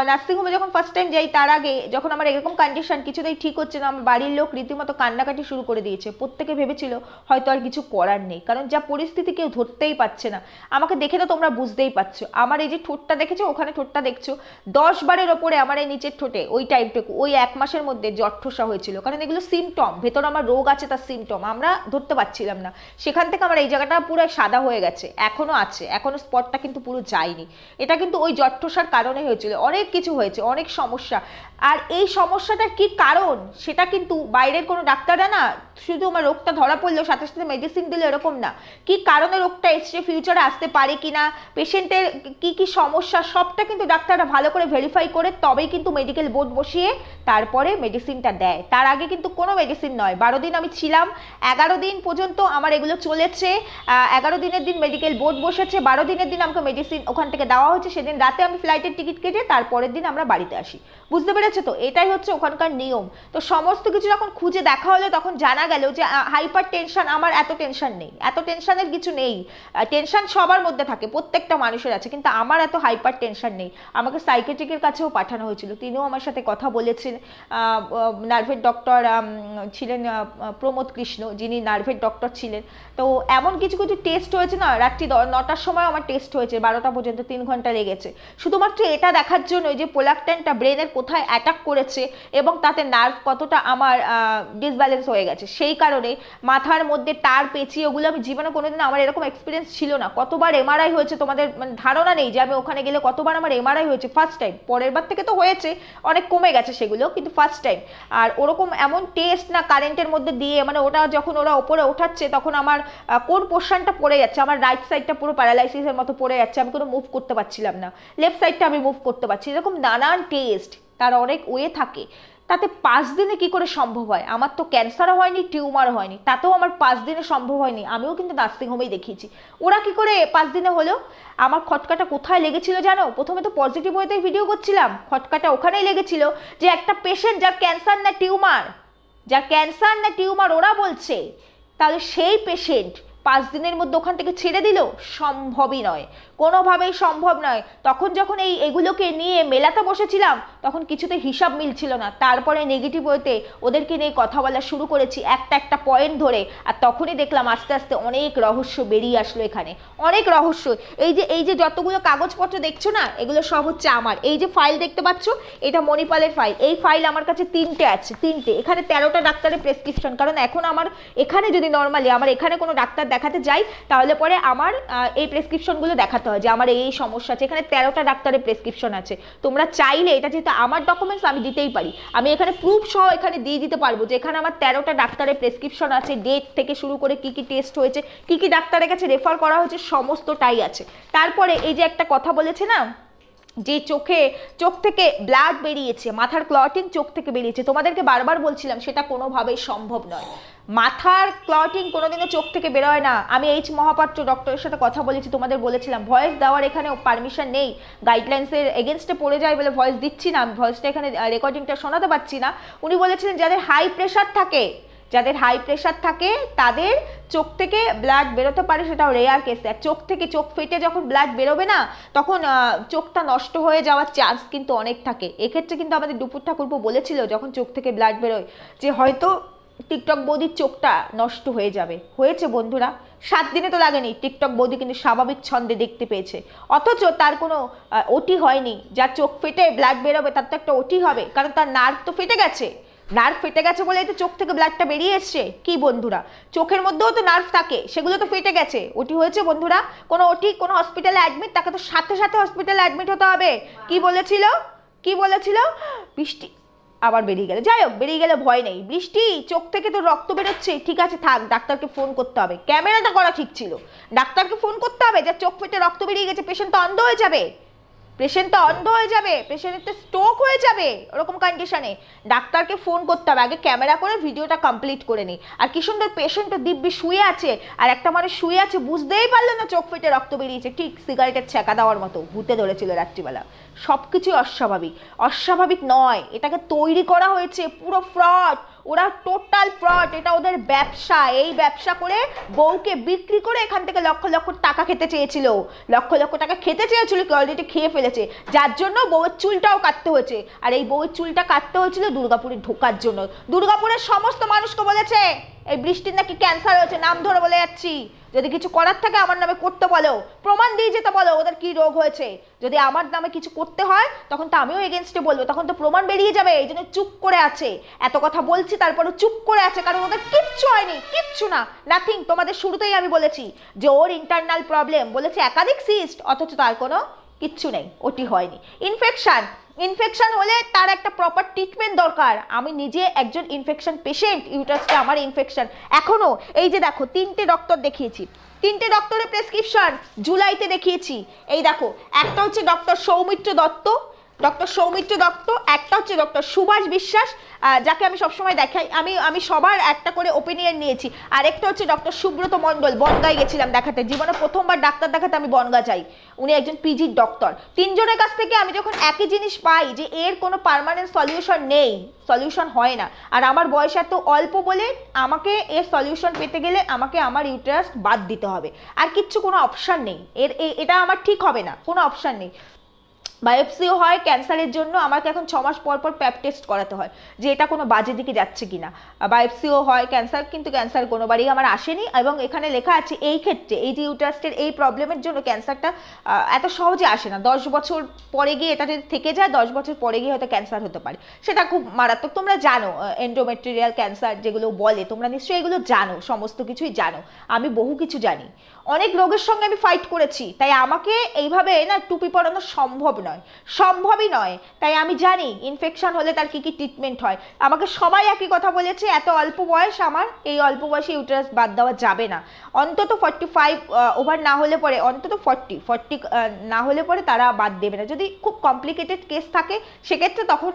নার্সিংহোমে যখন ফার্স্ট টাইম যাই, তার আগে যখন আমার এরকম কন্ডিশন কিছুতেই ঠিক হচ্ছে না, আমার বাড়ির লোক রীতিমতো কান্নাকাটি শুরু করে দিয়েছে। প্রত্যেকে ভেবেছিল হয়তো আর কিছু করার নেই, কারণ যা পরিস্থিতি কেউ ধরতেই পারছে না। আমাকে দেখে তো তোমরা বুঝতেই পারছো, আমার এই যে ঠোঁটটা দেখেছো, ওখানে ঠোঁটটা দেখছো, 10 বারের ওপরে আমার এই নিচের ঠোঁটে ওই টাইপটুকু, ওই 1 মাসের মধ্যে জট্ঠসা হয়েছিল। কারণ এগুলো সিমটম, ভেতরে আমার রোগ আছে তার সিমটম, আমরা ধরতে পারছিলাম না। সেখান থেকে আমার এই জায়গাটা পুরো সাদা হয়ে গেছে, এখনো আছে, এখনো স্পটটা কিন্তু পুরো যায়নি। এটা কিন্তু ওই জট্ঠসার কারণে হয়েছিল, অনেক কিছু হয়েছে, অনেক সমস্যা। আর এই সমস্যাটার কি কারণ সেটা কিন্তু বাইরের কোনো ডাক্তাররা না, শুধু আমার রোগটা ধরা পড়লেও সাথে সাথে মেডিসিন দিলে এরকম না, কি কারণে রোগটা এসছে, ফিউচারে আসতে পারে কিনা, পেশেন্টের কি কি সমস্যা, সবটা কিন্তু ডাক্তাররা ভালো করে ভেরিফাই করে তবেই কিন্তু মেডিকেল বোর্ড বসিয়ে তারপরে মেডিসিনটা দেয়। তার আগে কিন্তু কোনো মেডিসিন নয়। 12 দিন আমি ছিলাম, 11 দিন পর্যন্ত আমার এগুলো চলেছে। 11 দিনের দিন মেডিকেল বোর্ড বসেছে, 12 দিনের দিন আমাকে মেডিসিন ওখান থেকে দেওয়া হয়েছে। সেদিন রাতে আমি ফ্লাইটের টিকিট কেটে তারপরের দিন আমরা বাড়িতে আসি। বুঝতে পেরেছো তো, এটাই হচ্ছে ওখানকার নিয়ম। তো সমস্ত কিছু যখন খুঁজে দেখা হলো, তখন জানা গেল যে হাইপার টেনশন, আমার এত টেনশন নেই, এত টেনশনের কিছু নেই। টেনশন সবার মধ্যে থাকে, প্রত্যেকটা মানুষের আছে, কিন্তু আমার এত হাইপার টেনশন নেই। আমাকে সাইকিয়াট্রিকের কাছেও পাঠানো হয়েছিল, তিনিও আমার সাথে কথা বলেছেন। নার্ভের ডক্টর ছিলেন প্রমোদ কৃষ্ণ, যিনি নার্ভের ডক্টর ছিলেন। তো এমন কিছু কিছু টেস্ট হয়েছে না, রাত্রি 9টার সময় আমার টেস্ট হয়েছে, 12টা পর্যন্ত 3 ঘন্টা লেগেছে। শুধুমাত্র এটা দেখার জন্য যে প্রোলাক্টিনটা ব্রেনের কোথায় অ্যাটাক করেছে এবং তাতে নার্ভ কতটা আমার ডিসব্যালেন্স হয়ে গেছে, সেই কারণে মাথার মধ্যে তার পেঁচিয়ে ওগুলো আমি জীবনে কোনোদিন আমার এরকম এক্সপিরিয়েন্স ছিল না। কতবার এমআরআই হয়েছে তোমাদের মানে ধারণা নেই যে আমি ওখানে গেলে কতবার আমার এমআরআই হয়েছে, ফার্স্ট টাইম। পরের বার থেকে তো হয়েছে, অনেক কমে গেছে সেগুলো, কিন্তু ফার্স্ট টাইম। আর ওরকম এমন টেস্ট না কারেন্টের মধ্যে দিয়ে, মানে ওটা যখন ওরা ওপরে ওঠাচ্ছে তখন আমার কোন পোর্শনটা পড়ে যাচ্ছে, আমার রাইট সাইডটা পুরো প্যারালাইসিসের মতো পড়ে যাচ্ছে, আমি কোনো মুভ করতে পারছিলাম না, লেফট সাইডটা আমি মুভ করতে পারছি, এরকম নানান টেস্ট, তার অনেক ওয়ে থাকে। তাতে 5 দিনে কি করে সম্ভব হয়? আমার তো ক্যান্সারও হয়নি, টিউমার হয়নি, তাতেও আমার 5 দিনে সম্ভব হয়নি। আমিও কিন্তু নার্সিংহোমেই দেখিয়েছি। ওরা কি করে 5 দিনে হলো? আমার খটকাটা কোথায় লেগেছিল জানো? প্রথমে তো পজিটিভ ওয়েতেই ভিডিও করছিলাম, খটকাটা ওখানেই লেগেছিল যে একটা পেশেন্ট যার ক্যান্সার না টিউমার, যার ক্যান্সার না টিউমার ওরা বলছে, তাহলে সেই পেশেন্ট 5 দিনের মধ্যে ওখান থেকে ছেড়ে দিল? সম্ভবই নয়, কোনোভাবেই সম্ভব নয়। তখন যখন এগুলোকে নিয়ে মেলাতে বসেছিলাম তখন কিছুতে হিসাব মিলছিল না। তারপরে নেগেটিভ ওয়েতে ওদেরকে নিয়ে কথা বলা শুরু করেছি একটা একটা পয়েন্ট ধরে, আর তখনই দেখলাম আস্তে আস্তে অনেক রহস্য বেরিয়ে আসলো এখানে, অনেক রহস্য। এই যে যতগুলো কাগজপত্র দেখছো না, এগুলো সব হচ্ছে আমার। এই যে ফাইল দেখতে পাচ্ছ, এটা মণিপালের ফাইল। এই ফাইল আমার কাছে 3টে আছে, 3টে। এখানে 13টা ডাক্তারের প্রেসক্রিপশন, কারণ এখন আমার এখানে যদি নর্মালি আমার এখানে কোনো ডাক্তার দেখাতে যাই তাহলে পরে আমার এই প্রেসক্রিপশনগুলো দেখাতে হয় যে আমার এই সমস্যা আছে। এখানে 13টা ডাক্তারের প্রেসক্রিপশন আছে। তোমরা চাইলে এটা যেহেতু আমার ডকুমেন্টস আমি দিতেই পারি, আমি এখানে প্রুফ সহ এখানে দিয়ে দিতে পারবো যে এখানে আমার 13টা ডাক্তারের প্রেসক্রিপশন আছে, ডেট থেকে শুরু করে কি কি টেস্ট হয়েছে, কি কি ডাক্তারের কাছে রেফার করা হয়েছে, সমস্তটাই আছে। তারপরে এই যে একটা কথা বলেছে না যে চোখ থেকে ব্লাড বেরিয়েছে, মাথার ক্লটিং চোখ থেকে বেরিয়েছে, তোমাদেরকে বারবার বলছিলাম সেটা কোনোভাবেই সম্ভব নয়। মাথার ক্লটিং কোনোদিনও চোখ থেকে বেরোয় না। আমি এইচ মহাপাত্র ডক্টরের সাথে কথা বলেছি, তোমাদের বলেছিলাম ভয়েস দেওয়ার এখানে পারমিশন নেই, গাইডলাইন্সের এগেনস্টে পড়ে যায় বলে ভয়েস দিচ্ছি না, আমি ভয়েসটা এখানে রেকর্ডিংটা শোনাতে পারছি না। উনি বলেছিলেন যাদের হাই প্রেশার থাকে, যাদের হাই প্রেশার থাকে তাদের চোখ থেকে ব্লাড বেরোতে পারে, সেটাও রেয়ার কেসে। আর চোখ থেকে চোখ ফেটে যখন ব্লাড বেরোবে না, তখন চোখটা নষ্ট হয়ে যাওয়ার চান্স কিন্তু অনেক থাকে। এক্ষেত্রে কিন্তু আমাদের দুপুর ঠাকুরপো বলেছিল যখন চোখ থেকে ব্লাড বেরোয় যে হয়তো টিকটক বৌদির চোখটা নষ্ট হয়ে যাবে। হয়েছে বন্ধুরা, 7 দিনে তো লাগেনি, টিকটক বৌদি কিন্তু স্বাভাবিক ছন্দে দেখতে পেয়েছে। অথচ তার কোনো ওটি হয়নি। যার চোখ ফেটে ব্লাড বেরোবে তার তো একটা ওটি হবে, কারণ তার নার্ভ তো ফেটে গেছে। নার্ভ ফেটে গেছে বলেই তো চোখ থেকে ব্লাডটা বেরিয়ে এসছে। কি বন্ধুরা, চোখের মধ্যেও তো নার্ভ থাকে, সেগুলো তো ফেটে গেছে। ওটি হয়েছে বন্ধুরা, কোনো ওটি কোনো হসপিটালে অ্যাডমিট, তাকে তো সাথে সাথে হসপিটালে অ্যাডমিট হতে হবে। কি বলেছিল বৃষ্টি আবার বেরিয়ে গেলে, যাই হোক বেরিয়ে গেলে ভয় নেই। বৃষ্টি চোখ থেকে তো রক্ত বেরোচ্ছে, ঠিক আছে থাক, ডাক্তারকে ফোন করতে হবে। ক্যামেরাটা করা ঠিক ছিল, ডাক্তারকে ফোন করতে হবে। যা চোখ ফেটে রক্ত বেরিয়ে গেছে, পেশেন্ট তো অন্ধ হয়ে যাবে, পেশেন্টের তো স্ট্রোক হয়ে যাবে ওরকম কন্ডিশনে। ডাক্তারকে ফোন করতে হবে, আগে ক্যামেরা করে ভিডিওটা কমপ্লিট করে নিই। আর কি সুন্দর পেশেন্ট দিব্যি শুয়ে আছে, আর একটা মানুষ শুয়ে আছে বুঝতেই পারলো না চোখ ফেটে রক্ত বেরিয়েছে, ঠিক সিগারেটের ছ্যাঁকা দেওয়ার মতো ভূতে ধরেছিল রাত্রিবেলা। সব কিছুই অস্বাভাবিক নয়, এটাকে তৈরি করা হয়েছে, পুরো ফ্রড। ওরা টোটাল ফ্রড, এটা ওদের ব্যবসা। এই ব্যবসা করে বউকে বিক্রি করে এখান থেকে লক্ষ লক্ষ টাকা খেতে চেয়েছিল, লক্ষ লক্ষ টাকা খেতে চেয়েছিল, অলরেডি খেয়ে ফেলেছে, যার জন্য বউয়ের চুলটাও কাটতে হয়েছে। আর এই বউয়ের চুলটা কাটতে হয়েছিল দুর্গাপুরে ঢোকার জন্য। দুর্গাপুরের সমস্ত মানুষকে বলেছে এই বৃষ্টির নাকি ক্যান্সার হয়েছে, নাম ধরে বলে যাচ্ছি। যদি কিছু করার থাকে আমার নামে করতে বলো, প্রমাণ দিয়ে যেতে বলো ওদের কি রোগ হয়েছে। যদি আমার নামে কিছু করতে হয় তখন তো আমিও এগেনস্টে বলবো, তখন তো প্রমাণ বেরিয়ে যাবে। এই জন্য চুপ করে আছে, এত কথা বলছি তারপরে চুপ করে আছে, কারণ ওদের কিচ্ছু হয়নি, কিচ্ছু না, নাথিং। তোমাদের শুরুতেই আমি বলেছি যে ওর ইন্টারনাল প্রবলেম, বলেছে একাধিক সিস্ট, অথচ তার কোনো কিচ্ছু নেই, ওটি হয়নি। ইনফেকশন হলে তার একটা প্রপার ট্রিটমেন্ট দরকার। আমি নিজে একজন ইনফেকশন পেশেন্ট, ইউটারাসটা আমার ইনফেকশন এখনো। এই যে দেখো 3টে ডক্টর দেখিয়েছি, 3টে ডক্টরের প্রেসক্রিপশন জুলাইতে দেখিয়েছি। এই দেখো, একটা হচ্ছে ডক্টর সৌমিত্র দত্ত, একটা হচ্ছে ডক্টর সুভাষ বিশ্বাস, যাকে আমি সবসময় দেখাই। আমি সবার একটা করে ওপিনিয়ন নিয়েছি। আর একটা হচ্ছে ডক্টর সুব্রত মণ্ডল, বনগাঁয় গেছিলাম দেখাতে, জীবনে প্রথমবার ডাক্তার দেখাতে আমি বনগাঁ যাই, উনি একজন পিজির ডক্টর। 3 জনের কাছ থেকে আমি যখন একই জিনিস পাই যে এর কোনো পার্মানেন্ট সলিউশন নেই, সলিউশন হয় না, আর আমার বয়স এত অল্প বলে আমাকে এর সলিউশন পেতে গেলে আমাকে আমার ইউটেরাস বাদ দিতে হবে, আর কিচ্ছু কোনো অপশান নেই, এটা আমার ঠিক হবে না, কোনো অপশান নেই। বায়োপসিও হয় ক্যান্সারের জন্য, আমাকে এখন 6 মাস পর পর প্যাপ টেস্ট করাতে হয় যে এটা কোনো বাজে দিকে যাচ্ছে কিনা। বায়োপসিও হয় ক্যান্সার, কিন্তু ক্যান্সার কোনোবারই আমার আসেনি, এবং এখানে লেখা আছে এই ক্ষেত্রে এই যে ইউটারাসের এই প্রবলেমের জন্য ক্যান্সারটা এত সহজে আসে না, 10 বছর পরে গিয়ে এটা যদি থেকে যায় 10 বছর পরে গিয়ে হয়তো ক্যান্সার হতে পারে, সেটা খুব মারাত্মক। তোমরা জানো এন্ডোমেট্রিয়াল ক্যান্সার যেগুলো বলে, তোমরা নিশ্চয়ই এগুলো জানো, সমস্ত কিছুই জানো, আমি বহু কিছু জানি, অনেক রোগের সঙ্গে আমি ফাইট করেছি, তাই আমাকে এইভাবে না টুপি পরানো সম্ভব নয়, সম্ভবই নয়। তাই আমি জানি ইনফেকশন হলে তার কি কি ট্রিটমেন্ট হয়। আমাকে সবাই একই কথা বলেছে, এত অল্প বয়স আমার, এই অল্প বয়সে ইউটেরাস বাদ দেওয়া যাবে না, অন্তত 45 ওভার না হলে পরে, অন্তত 40 না হলে পরে তারা বাদ দেবে না। যদি খুব কমপ্লিকেটেড কেস থাকে সেক্ষেত্রে তখন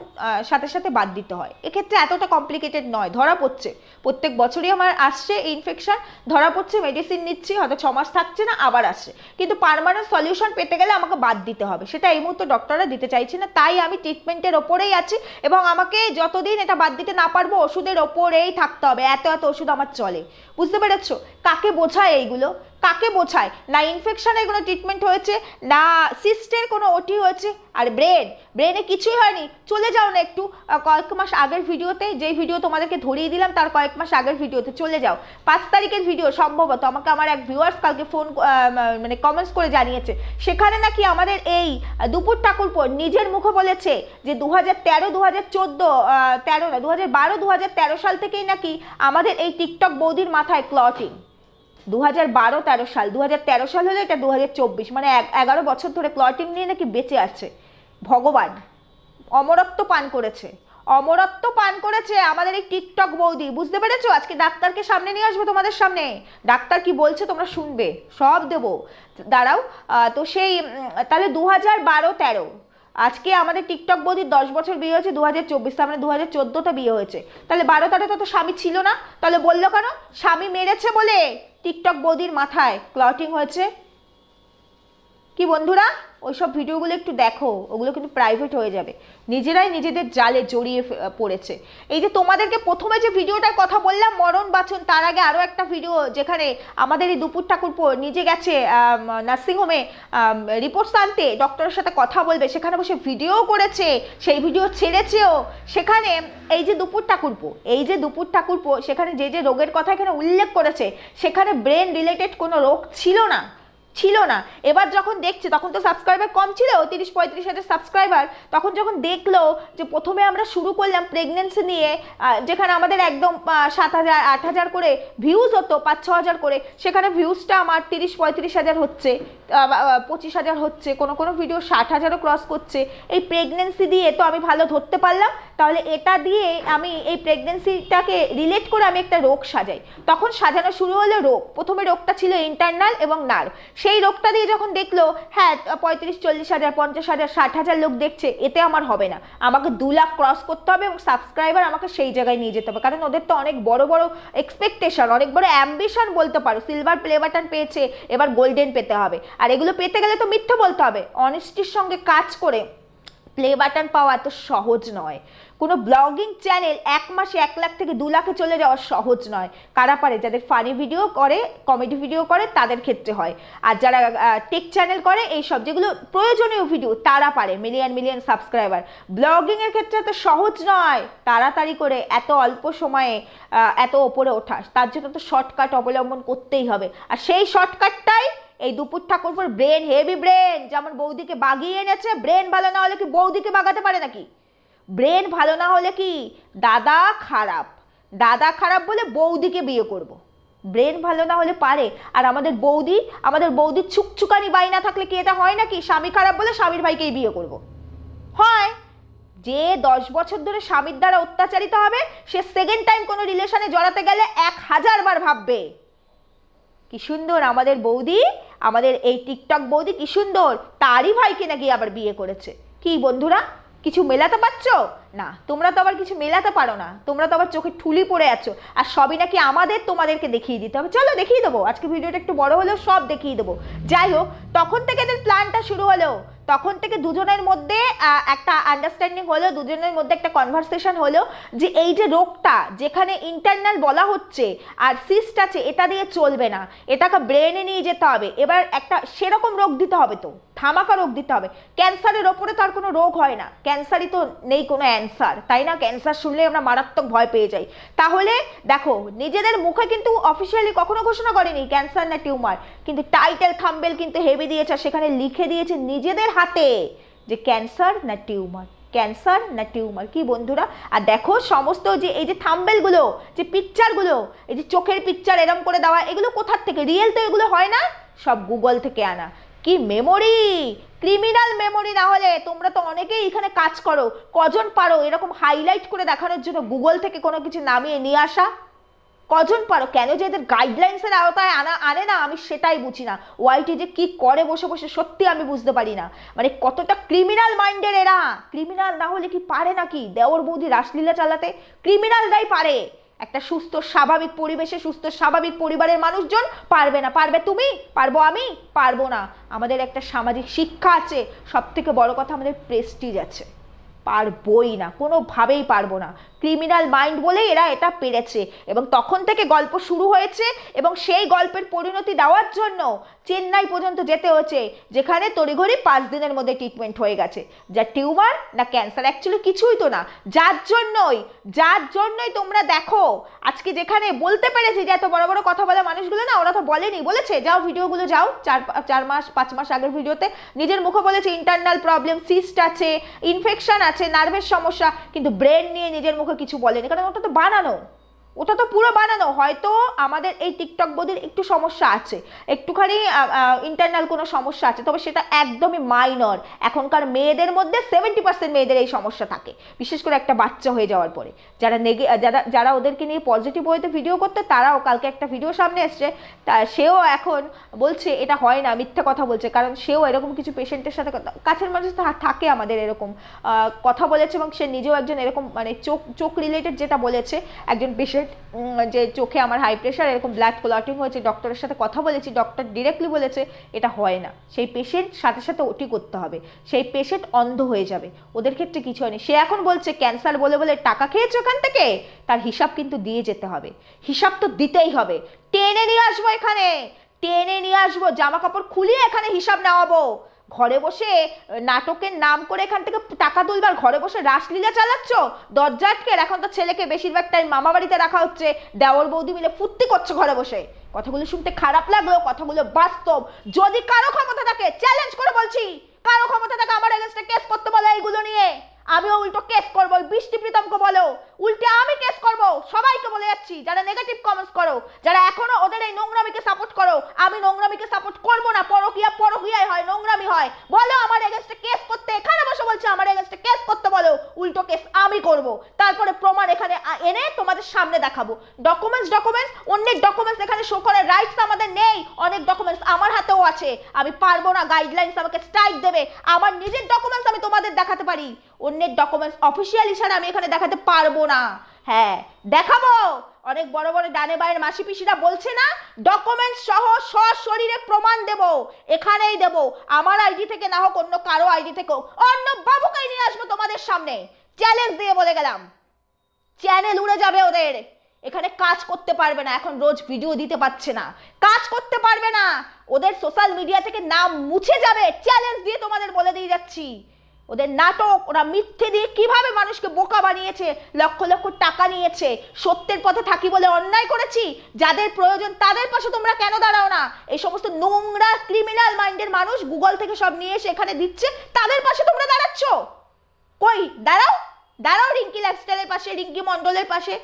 সাথে সাথে বাদ দিতে হয়, এক্ষেত্রে এতটা কমপ্লিকেটেড নয়, ধরা পড়ছে প্রত্যেক বছরই আমার আসছে ইনফেকশন, ধরা পড়ছে, মেডিসিন নিচ্ছি, হয়তো 6 মাস থাকছে না, আবার আসছে, কিন্তু পার্মানেন্ট সলিউশন পেতে গেলে আমাকে বাদ দিতে হবে, সেটা এই মুহূর্তে ডক্টররা দিতে চাইছে না, তাই আমি ট্রিটমেন্টের ওপরেই আছি, এবং আমাকে যতদিন এটা বাদ দিতে না পারবো ওষুধের ওপরেই থাকতে হবে, এত এত ওষুধ আমার চলে। বুঝতে পেরেছো কাকে বোঝায় এইগুলো, কাকে বোঝায়? না ইনফেকশনের কোনো ট্রিটমেন্ট হয়েছে, না সিস্টের কোনো ওটি হয়েছে, আর ব্রেনে কিছুই হয়নি। চলে যাও না একটু কয়েক মাস আগের ভিডিওতে, যেই ভিডিও তোমাদেরকে ধরিয়ে দিলাম তার কয়েক মাস আগের ভিডিওতে চলে যাও, 5 তারিখের ভিডিও সম্ভবত, আমাকে আমার এক ভিউয়ার্স কালকে ফোন মানে কমেন্টস করে জানিয়েছে, সেখানে নাকি আমাদের এই দুপুর ঠাকুরপো নিজের মুখে বলেছে যে 2013 2014 13 না 2012 2013 সাল থেকেই নাকি আমাদের এই টিকটক বৌদির মাথায় ক্লটিং। 2012-13 সাল, 2013 সাল হলে এটা 2024, মানে 11 বছর ধরে ক্লটিং নিয়ে নাকি বেঁচে আছে। ভগবান, অমরত্ব পান করেছে, অমরত্ব পান করেছে আমাদের এই টিকটক বৌদি। বুঝতে পেরেছো? আজকে ডাক্তারকে সামনে নিয়ে আসবো তোমাদের সামনে, ডাক্তার কি বলছে তোমরা শুনবে, সব দেবো, দাঁড়াও। তো সেই তাহলে 2012-13, আজকে আমাদের টিকটক বৌদির 10 বছর বিয়ে হয়েছে 2024, তার মানে 2014তে বিয়ে হয়েছে, তাহলে 12-13 তো স্বামী ছিল না, তাহলে বললো কেন? স্বামী মেরেছে বলে টিকটক বৌদির মাথায় ক্লটিং হয়েছে। কি বন্ধুরা, ওইসব ভিডিওগুলো একটু দেখো, ওগুলো কিন্তু প্রাইভেট হয়ে যাবে, নিজেরাই নিজেদের জালে জড়িয়ে পড়েছে। এই যে তোমাদেরকে প্রথমে যে ভিডিওটার কথা বললাম মরণ বাঁচন, তার আগে আরও একটা ভিডিও যেখানে আমাদের এই দুপুর ঠাকুরপো নিজে গেছে নার্সিংহোমে রিপোর্টস আনতে, ডক্টরের সাথে কথা বলবে, সেখানে বসে ভিডিও করেছে, সেই ভিডিও ছেড়েছেও। সেখানে এই যে দুপুর ঠাকুরপো সেখানে যে যে রোগের কথা এখানে উল্লেখ করেছে, সেখানে ব্রেন রিলেটেড কোনো রোগ ছিল না। এবার যখন দেখছে, তখন তো সাবস্ক্রাইবার কম ছিল, 30-35 হাজার সাবস্ক্রাইবার, তখন যখন দেখলো যে প্রথমে আমরা শুরু করলাম প্রেগনেন্সি নিয়ে, যেখানে আমাদের একদম 7,000-8,000 করে ভিউজ হতো, 5-6 হাজার করে, সেখানে ভিউজটা আমার 30-35 হাজার হচ্ছে, 25 হাজার হচ্ছে, কোনো ভিডিও 60 হাজারও ক্রস করছে। এই প্রেগনেন্সি দিয়ে তো আমি ভালো ধরতে পারলাম, তাহলে এটা দিয়ে আমি এই প্রেগনেন্সিটাকে রিলেট করে আমি একটা রোগ সাজাই। তখন সাজানো শুরু হলো রোগ, প্রথমে রোগটা ছিল ইন্টারনাল এবং নার্ভ, সেই রোগটা দিয়ে যখন দেখলো হ্যাঁ 35-40 হাজার 50 হাজার 60 হাজার লোক দেখছে, এতে আমার হবে না, আমাকে 2 লাখ ক্রস করতে হবে, এবং সাবস্ক্রাইবার আমাকে সেই জায়গায় নিয়ে যেতে হবে, কারণ ওদের তো অনেক বড় বড় এক্সপেকটেশন, অনেক বড় অ্যাম্বিশন বলতে পারো। সিলভার প্লে বাটন পেয়েছে, এবার গোল্ডেন পেতে হবে, আর এগুলো পেতে গেলে তো মিথ্যে বলতে হবে, অনেস্টির সঙ্গে কাজ করে প্লে বাটন পাওয়া এত সহজ নয়। কোনো ব্লগিং চ্যানেল 1 মাসে 1 লাখ থেকে 2 লাখে চলে যাওয়া সহজ নয়। কারা পারে? যাদের ফানি ভিডিও করে, কমেডি ভিডিও করে, তাদের ক্ষেত্রে হয়, আর যারা টেক চ্যানেল করে, এইসব যেগুলো প্রয়োজনীয় ভিডিও, তারা পারে মিলিয়ন সাবস্ক্রাইবার। ব্লগিংয়ের ক্ষেত্রে এত সহজ নয় তাড়াতাড়ি করে এত অল্প সময়ে এত ওপরে ওঠা, তার জন্য তো শর্টকাট অবলম্বন করতেই হবে, আর সেই শর্টকাটটাই এই দুপুর ঠাকুরপুর ব্রেন, হেভি ব্রেন, যেমন বৌদিকে বাগিয়ে এনেছে। ব্রেন ভালো না হলে কি বৌদিকে বাগাতে পারে নাকি? ব্রেন ভালো না হলে কি দাদা খারাপ বলে বৌদিকে বিয়ে করব? ব্রেন ভালো না হলে পারে? আর আমাদের বৌদির ছুকছুকানি বাই না থাকলে কি এটা হয় নাকি স্বামী খারাপ বলে স্বামীর ভাইকেই বিয়ে করব? হয়। যে 10 বছর ধরে স্বামীর দ্বারা অত্যাচারিত হবে, সে সেকেন্ড টাইম কোনো রিলেশনে জড়াতে গেলে 1000 বার ভাববে। কি সুন্দর আমাদের বৌদি, আমাদের এই টিকটক বৌদি, কি সুন্দর, তারই ভাইকে নাকি আবার বিয়ে করেছে। কি বন্ধুরা, কিছু মেলাতে পারছো না? তোমরা তো আবার কিছু মেলাতে পারো না, তোমরা তো আবার চোখে ঠুলি পড়ে আছো, আর সবই নাকি তোমাদেরকে দেখিয়ে দিতে হবে। চলো দেখিয়ে দেবো, আজকে ভিডিওটা একটু বড় হলেও সব দেখিয়ে দেবো। যাই হোক, তখন থেকে এদের প্ল্যানটা শুরু হলো, তখন থেকে দুজনের মধ্যে একটা আন্ডারস্ট্যান্ডিং হলো, দুজনের মধ্যে একটা কনভারসেশন হলো যে এই যে রোগটা, যেখানে ইন্টারনাল বলা হচ্ছে আর সিস্ট আছে, এটা দিয়ে চলবে না, এটাকে ব্রেনে নিয়ে যেতে হবে, এবার একটা সেরকম রোগ দিতে হবে। তো ধামাকা রোগ দিতে হবে। ক্যান্সারের ওপরে তার কোনো রোগ হয় না, ক্যান্সারই তো নেই কোনো অ্যান্সার, তাই না? ক্যান্সার শুনলে আমরা মারাত্মক ভয় পেয়ে যাই। তাহলে দেখো, নিজেদের মুখে কিন্তু অফিসিয়ালি কখনো ঘোষণা করেনি ক্যান্সার না টিউমার, কিন্তু টাইটেল থাম্বেল কিন্তু হেভি দিয়েছে, সেখানে লিখে দিয়েছে নিজেদের হাতে যে ক্যান্সার না টিউমার, ক্যান্সার না টিউমার। কি বন্ধুরা? আর দেখো সমস্ত যে এই যে থাম্বেলগুলো, যে পিকচারগুলো, এই যে চোখের পিকচার এরম করে দেওয়া, এগুলো কোথার থেকে? রিয়েল তো এগুলো হয় না, সব গুগল থেকে আনা। কি মেমোরি, ক্রিমিনাল মেমোরি! না হলে তোমরা তো অনেকেই এখানে কাজ করো, কজন পারো এরকম হাইলাইট করে দেখানোর জন্য গুগল থেকে কোনো কিছু নামিয়ে নিয়ে আসা? কজন পারো? কেন যে এদের গাইডলাইন্সের আওতায় আনে না, আমি সেটাই বুঝি না। ওয়াইটি যে কি করে বসে বসে, সত্যি আমি বুঝতে পারি না, মানে কতটা ক্রিমিনাল মাইন্ডের এরা। ক্রিমিনাল না হলে কি পারে নাকি দেওর বৌদি রাসলীলা চালাতে? ক্রিমিনালরাই পারে। একটা সুস্থ স্বাভাবিক পরিবেশে, সুস্থ স্বাভাবিক পরিবারের মানুষজন পারবে না। পারবে তুমি, পারবো আমি, পারবো না। আমাদের একটা সামাজিক শিক্ষা আছে, সব থেকে বড় কথা আমাদের প্রেস্টিজ আছে। পারবোই না, কোনোভাবেই পারবো না। ক্রিমিনাল মাইন্ড বলেই এরা এটা পেরেছে, এবং তখন থেকে গল্প শুরু হয়েছে, এবং সেই গল্পের পরিণতি দেওয়ার জন্য চেন্নাই পর্যন্ত যেতে হচ্ছে, যেখানে তড়িঘড়ি 5 দিনের মধ্যে ট্রিটমেন্ট হয়ে গেছে। যা টিউমার না ক্যান্সার, অ্যাকচুয়ালি কিছুই তো না। যার জন্যই তোমরা দেখো আজকে যেখানে বলতে পেরেছি যে এত বড় বড় কথা বলা মানুষগুলো না, ওরা তো বলেনি, বলেছে যাও ভিডিওগুলো যাও 4 মাস 5 মাস আগের ভিডিওতে নিজের মুখে বলেছে ইন্টারনাল প্রবলেম, সিস্ট আছে, ইনফেকশন আছে, নার্ভের সমস্যা, কিন্তু ব্রেন নিয়ে নিজের মুখে কিছু বলেনি, কারণ ওটা তো বানানো, ওটা তো পুরো বানানো। হয়তো আমাদের এই টিকটক বদির একটু সমস্যা আছে, একটুখানি ইন্টারনাল কোনো সমস্যা আছে, তবে সেটা একদমই মাইনর। এখনকার মেয়েদের মধ্যে 70% মেয়েদের এই সমস্যা থাকে, বিশেষ করে একটা বাচ্চা হয়ে যাওয়ার পরে। যারা ওদেরকে নিয়ে পজিটিভ ওয়েতে ভিডিও করতে, তারাও কালকে একটা ভিডিও সামনে এসছে, সেও এখন বলছে এটা হয় না, মিথ্যা কথা বলছে, কারণ সেও এরকম কিছু পেশেন্টের সাথে, কাছের মানুষ থাকে আমাদের এরকম কথা বলেছে, এবং সে নিজেও একজন এরকম, মানে চোখ রিলেটেড যেটা বলেছে, একজন পেশেন্ট যে চোখে আমার হাই প্রেশার, এরকম ব্লাড ক্লটিং হয়েছে, ডক্টরের সাথে কথা বলেছি, ডক্টর ডিরেক্টলি বলেছে এটা হয় না, সেই পেশেন্ট সাথে সাথে ওটি করতে হবে, সেই পেশেন্ট অন্ধ হয়ে যাবে। ওদের ক্ষেত্রে কিছু হয়নি। সে এখন বলছে ক্যান্সার বলে বলে টাকা খেয়েছে ওখান থেকে, তার হিসাব কিন্তু দিয়ে যেতে হবে, হিসাব তো দিতেই হবে। টেনে নিয়ে আসবো এখানে, টেনে নিয়ে আসবো, জামা কাপড় খুলিয়ে এখানে হিসাব নেওয়াবো। ঘরে বসে নাটকের নাম করে এখান থেকে টাকা তুলবার, ঘরে বসে রাসলীলা চালাচ্ছ দরজা আটকে। এখন তো ছেলেকে বেশিরভাগ টাইম মামা বাড়িতে রাখা হচ্ছে, দেওর বৌদি মিলে ফুর্তি করছে ঘরে বসে। কথাগুলো শুনতে খারাপ লাগলো, কথাগুলো বাস্তব। যদি কারো ক্ষমতা থাকে, চ্যালেঞ্জ করে বলছি, কারো ক্ষমতা থাকে আমার এগেইনস্টে কেস করতে বলো এইগুলো নিয়ে, আমিও উল্টো কেস করবো। বৃষ্টি প্রীতমকে বলো, উল্টে আমি কেস করবো। সবাইকে বলে যাচ্ছি, যারা নেগেটিভ কমেন্টস করো, যারা এখনো ওদের এই নোংরামিকে সাপোর্ট করো, আমি নোংরামিকে সাপোর্ট করবো না। পরকিয়াই হয়, নোংরামি হয়, বলো আমার এগেইনস্টে কেস করতে। এখানে বসে বলছে আমার এগেইনস্টে কেস করতে বলো, উল্টো কেস আমি করব, তারপরে প্রমাণ এখানে এনে তোমাদের সামনে দেখাবো। ডকুমেন্টস, অন্যের ডকুমেন্টস এখানে শো করার রাইটস আমাদের নেই। অনেক ডকুমেন্টস আমার হাতেও আছে, আমি পারবো না, গাইডলাইন্স আমাকে স্ট্রাইক দেবে। আমার নিজের ডকুমেন্টস আমি তোমাদের দেখাতে পারি, অন্যের ডকুমেন্টস অফিসিয়াল ইশারা আমি এখানে দেখাতে পারবো না। হ্যাঁ দেখাবো, অনেক বড় বড় ডানে বাইরের মাসি পিসিরা বলছে না, ডকুমেন্টস সহ সশরীরে প্রমাণ দেব, এখানেই দেব। আমার আইডি থেকে না হোক, অন্য কারো আইডি থেকেও, অন্য বাবুকেই নিয়ে আসবো তোমাদের সামনে, চ্যালেঞ্জ দিয়ে বলে গেলাম। চ্যানেল উড়ে যাবে ওদের, এখানে কাজ করতে পারবে না। এখন রোজ ভিডিও দিতে পারছে না, কাজ করতে পারবে না, ওদের সোশ্যাল মিডিয়া থেকে নাম মুছে যাবে। চ্যালেঞ্জ দিয়ে তোমাদের বলে দিয়ে যাচ্ছি, ওদের নাটক, ওরা মিথ্যে দিয়ে কিভাবে মানুষকে বোকা বানিয়েছে, লক্ষ লক্ষ টাকা নিয়েছে। সত্যের পথে থাকি বলে অন্যায় করেছি, যাদের প্রয়োজন তাদের পাশে তোমরা কেন দাঁড়াও না? এই সমস্ত নোংরা ক্রিমিনাল মাইন্ডের মানুষ গুগল থেকে সব নিয়ে এসে এখানে দিচ্ছে, তাদের পাশে তোমরা দাঁড়াচ্ছ কই? দাঁড়াও, দাঁড়াও রিঙ্কি লাইফস্টাইলের পাশে, রিঙ্কি মন্ডলের পাশে,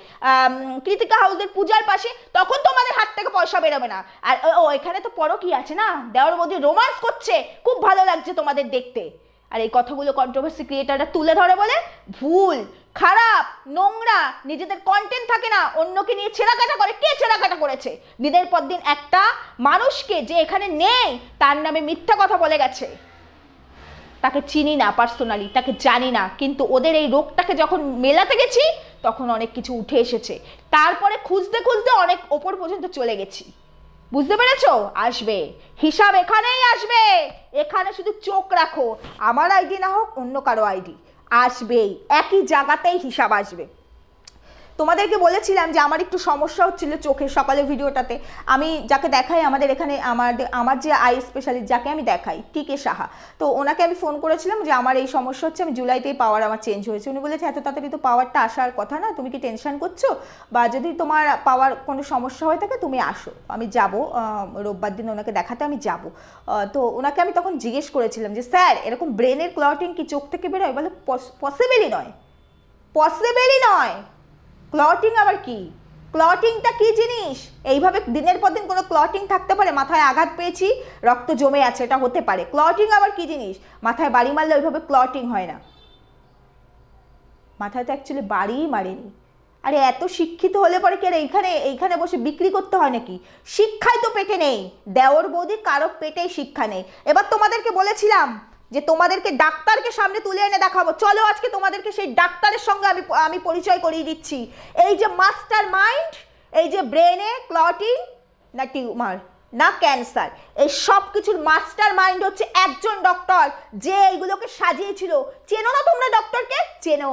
কৃতিকা হাউসের পূজার পাশে, তখন তোমাদের হাত থেকে পয়সা বেরোবে না। আর ও এখানে তো পরকীয়া আছে না, দেওয়ার মধ্যে রোমান্স করছে, খুব ভালো লাগছে তোমাদের দেখতে। আর এই কথাগুলো কন্ট্রোভার্সি ক্রিয়েটাররা তুলে ধরে বলে ভুল, খারাপ, নোংরা, নিজেদের কন্টেন্ট থাকে না, অন্যকে নিয়ে ছেঁড়াকাটা করে। কে ছেঁড়াকাটা করেছে? দিনের পর দিন একটা মানুষকে যে এখানে নেই তার নামে মিথ্যা কথা বলে গেছে। তাকে চিনি না পার্সোনালি, তাকে জানি না, কিন্তু ওদের এই রোগটাকে যখন মেলাতে গেছি তখন অনেক কিছু উঠে এসেছে, তারপরে খুঁজতে খুঁজতে অনেক ওপর পর্যন্ত চলে গেছি। বুঝতে পেরেছো? আসবে হিসাব, এখানেই আসবে। এখানে শুধু চোখ রাখো, আমার আইডি না হোক অন্য কারো আইডি, আসবেই, একই জায়গাতেই হিসাব আসবে। তোমাদেরকে বলেছিলাম যে আমার একটু সমস্যা হচ্ছিল চোখের, সকালের ভিডিওটাতে আমি যাকে দেখাই আমাদের এখানে, আমার যে আই স্পেশালিস্ট যাকে আমি দেখাই টিকে সাহা, তো ওনাকে আমি ফোন করেছিলাম যে আমার এই সমস্যা হচ্ছে, আমি জুলাইতেই পাওয়ার আমার চেঞ্জ হয়েছে। উনি বলেছে এত তাড়াতাড়ি তো পাওয়ারটা আসার কথা না, তুমি কি টেনশন করছো, বা যদি তোমার পাওয়ার কোনো সমস্যা হয়ে থাকে তুমি আসো, আমি যাব রোববার দিন ওনাকে দেখাতে আমি যাব। তো ওনাকে আমি তখন জিজ্ঞেস করেছিলাম যে স্যার এরকম ব্রেনের ক্লটিং কি চোখ থেকে বেরোয়? বলে পসিবলই নয়, পসিবলই নয়। ক্লটিং আবার কি? ক্লটিংটা কি জিনিস? এইভাবে দিনের পর দিন কোনো ক্লটিং থাকতে পারে? মাথায় আঘাত পেয়েছি, রক্ত জমে আছে, এটা হতে পারে। ক্লটিং আবার কি জিনিস? মাথায় বাড়ি মারলে ওইভাবে ক্লটিং হয় না, মাথায় তো অ্যাকচুয়ালি বাড়িই মারেনি। আরে এত শিক্ষিত হলে পরে কি আর এইখানে বসে বিক্রি করতে হয় নাকি? শিক্ষাই তো পেটে নেই, দেওর বৌদি কারো পেটেই শিক্ষা নেই। এবার তোমাদেরকে বলেছিলাম যে তোমাদেরকে ডাক্তারকে সামনে তুলে এনে দেখাবো, চলো আজকে তোমাদেরকে সেই ডাক্তারের সঙ্গে আমি পরিচয় করিয়ে দিচ্ছি। এই যে মাস্টার মাইন্ড, এই যে ব্রেনে ক্লটিং না টিউমার না ক্যান্সার, এই সব কিছুর মাস্টার মাইন্ড হচ্ছে একজন ডক্টর, যে এইগুলোকে সাজিয়েছিল। চেনো না তোমরা ডক্টরকে? চেনো,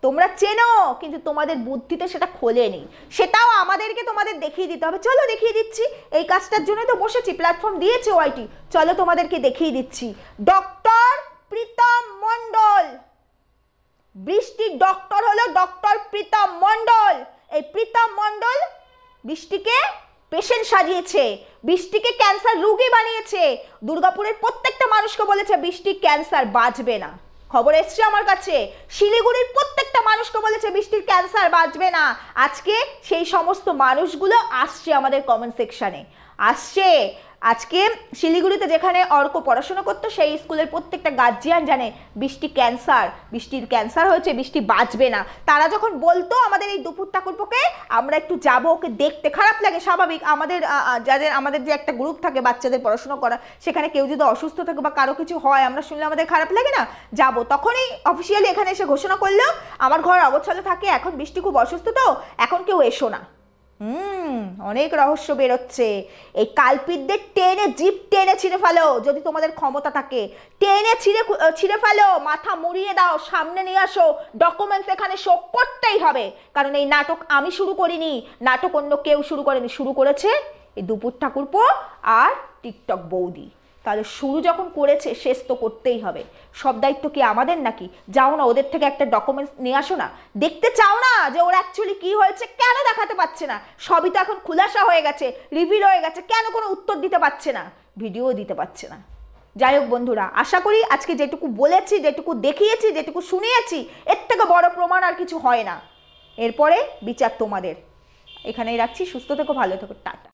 তোমরা চেনো, কিন্তু তোমাদের বুদ্ধিতে সেটা খোলেনি, সেটাও আমাদেরকে তোমাদের দেখিয়ে দিতে হবে। চলো দেখিয়ে দিচ্ছি, এই কাজটার জন্য তো বসেছি, প্ল্যাটফর্ম দিয়েছে ওয়াইটি, চলো তোমাদেরকে দেখিয়ে দিচ্ছি। ডক্টর প্রীতম মণ্ডল, বৃষ্টির ডক্টর হলো ডক্টর প্রীতম মণ্ডল। এই প্রীতম মণ্ডল বৃষ্টিকে পেশেন্ট সাজিয়েছে, বৃষ্টিকে ক্যান্সার রোগী বানিয়েছে। দুর্গাপুরের প্রত্যেকটা মানুষকে বলেছে বৃষ্টি ক্যান্সার বাঁচবে না, খবর এসছে আমার কাছে। শিলিগুড়ির প্রত্যেকটা মানুষকে বলেছে বৃষ্টির ক্যান্সার বাঁচবে না। আজকে সেই সমস্ত মানুষগুলো আসছে আমাদের কমেন্ট সেকশনে, আসছে। আজকে শিলিগুড়িতে যেখানে অর্ক পড়াশোনা করতো সেই স্কুলের প্রত্যেকটা গার্জিয়ান জানে বৃষ্টি ক্যান্সার, বৃষ্টির ক্যান্সার হয়েছে, বৃষ্টি বাঁচবে না। তারা যখন বলতো আমাদের এই দুপুর ঠাকুরপোকে আমরা একটু যাবো, ওকে দেখতে খারাপ লাগে স্বাভাবিক, আমাদের যে একটা গ্রুপ থাকে বাচ্চাদের পড়াশোনা করা, সেখানে কেউ যদি অসুস্থ থাকে বা কারো কিছু হয় আমরা শুনলে আমাদের খারাপ লাগে না, যাবো। তখনই অফিসিয়ালি এখানে এসে ঘোষণা করলো আমার ঘর অগোছালো থাকে, এখন বৃষ্টি খুব অসুস্থ তো এখন কেউ এসো না। অনেক রহস্য বেরোচ্ছে। এই কালপিটদের টেনে জিপ টেনে ছিঁড়ে ফেলো, যদি তোমাদের ক্ষমতা থাকে টেনে ছিঁড়ে ফেলো, মাথা মুড়িয়ে দাও, সামনে নিয়ে আসো, ডকুমেন্টস এখানে শো করতেই হবে। কারণ এই নাটক আমি শুরু করিনি, নাটক অন্য কেউ শুরু করেনি, শুরু করেছে এই দুপুর ঠাকুরপো আর টিকটক বৌদি। তাহলে শুরু যখন করেছে শেষ তো করতেই হবে। সব দায়িত্ব কি আমাদের নাকি? যাও না ওদের থেকে একটা ডকুমেন্টস নিয়ে আসো না, দেখতে চাও না যে ওর অ্যাকচুয়ালি কি হয়েছে, কেন দেখাতে পারছে না? সবই তো এখন খুলাসা হয়ে গেছে, রিভিল হয়ে গেছে, কেন কোনো উত্তর দিতে পারছে না, ভিডিও দিতে পারছে না। যাই হোক বন্ধুরা, আশা করি আজকে যেটুকু বলেছি, যেটুকু দেখিয়েছি, যেটুকু শুনিয়েছি, এর থেকে বড় প্রমাণ আর কিছু হয় না। এরপরে বিচার তোমাদের। এখানেই রাখছি, সুস্থ থেকো, ভালো থেকো, টাটা।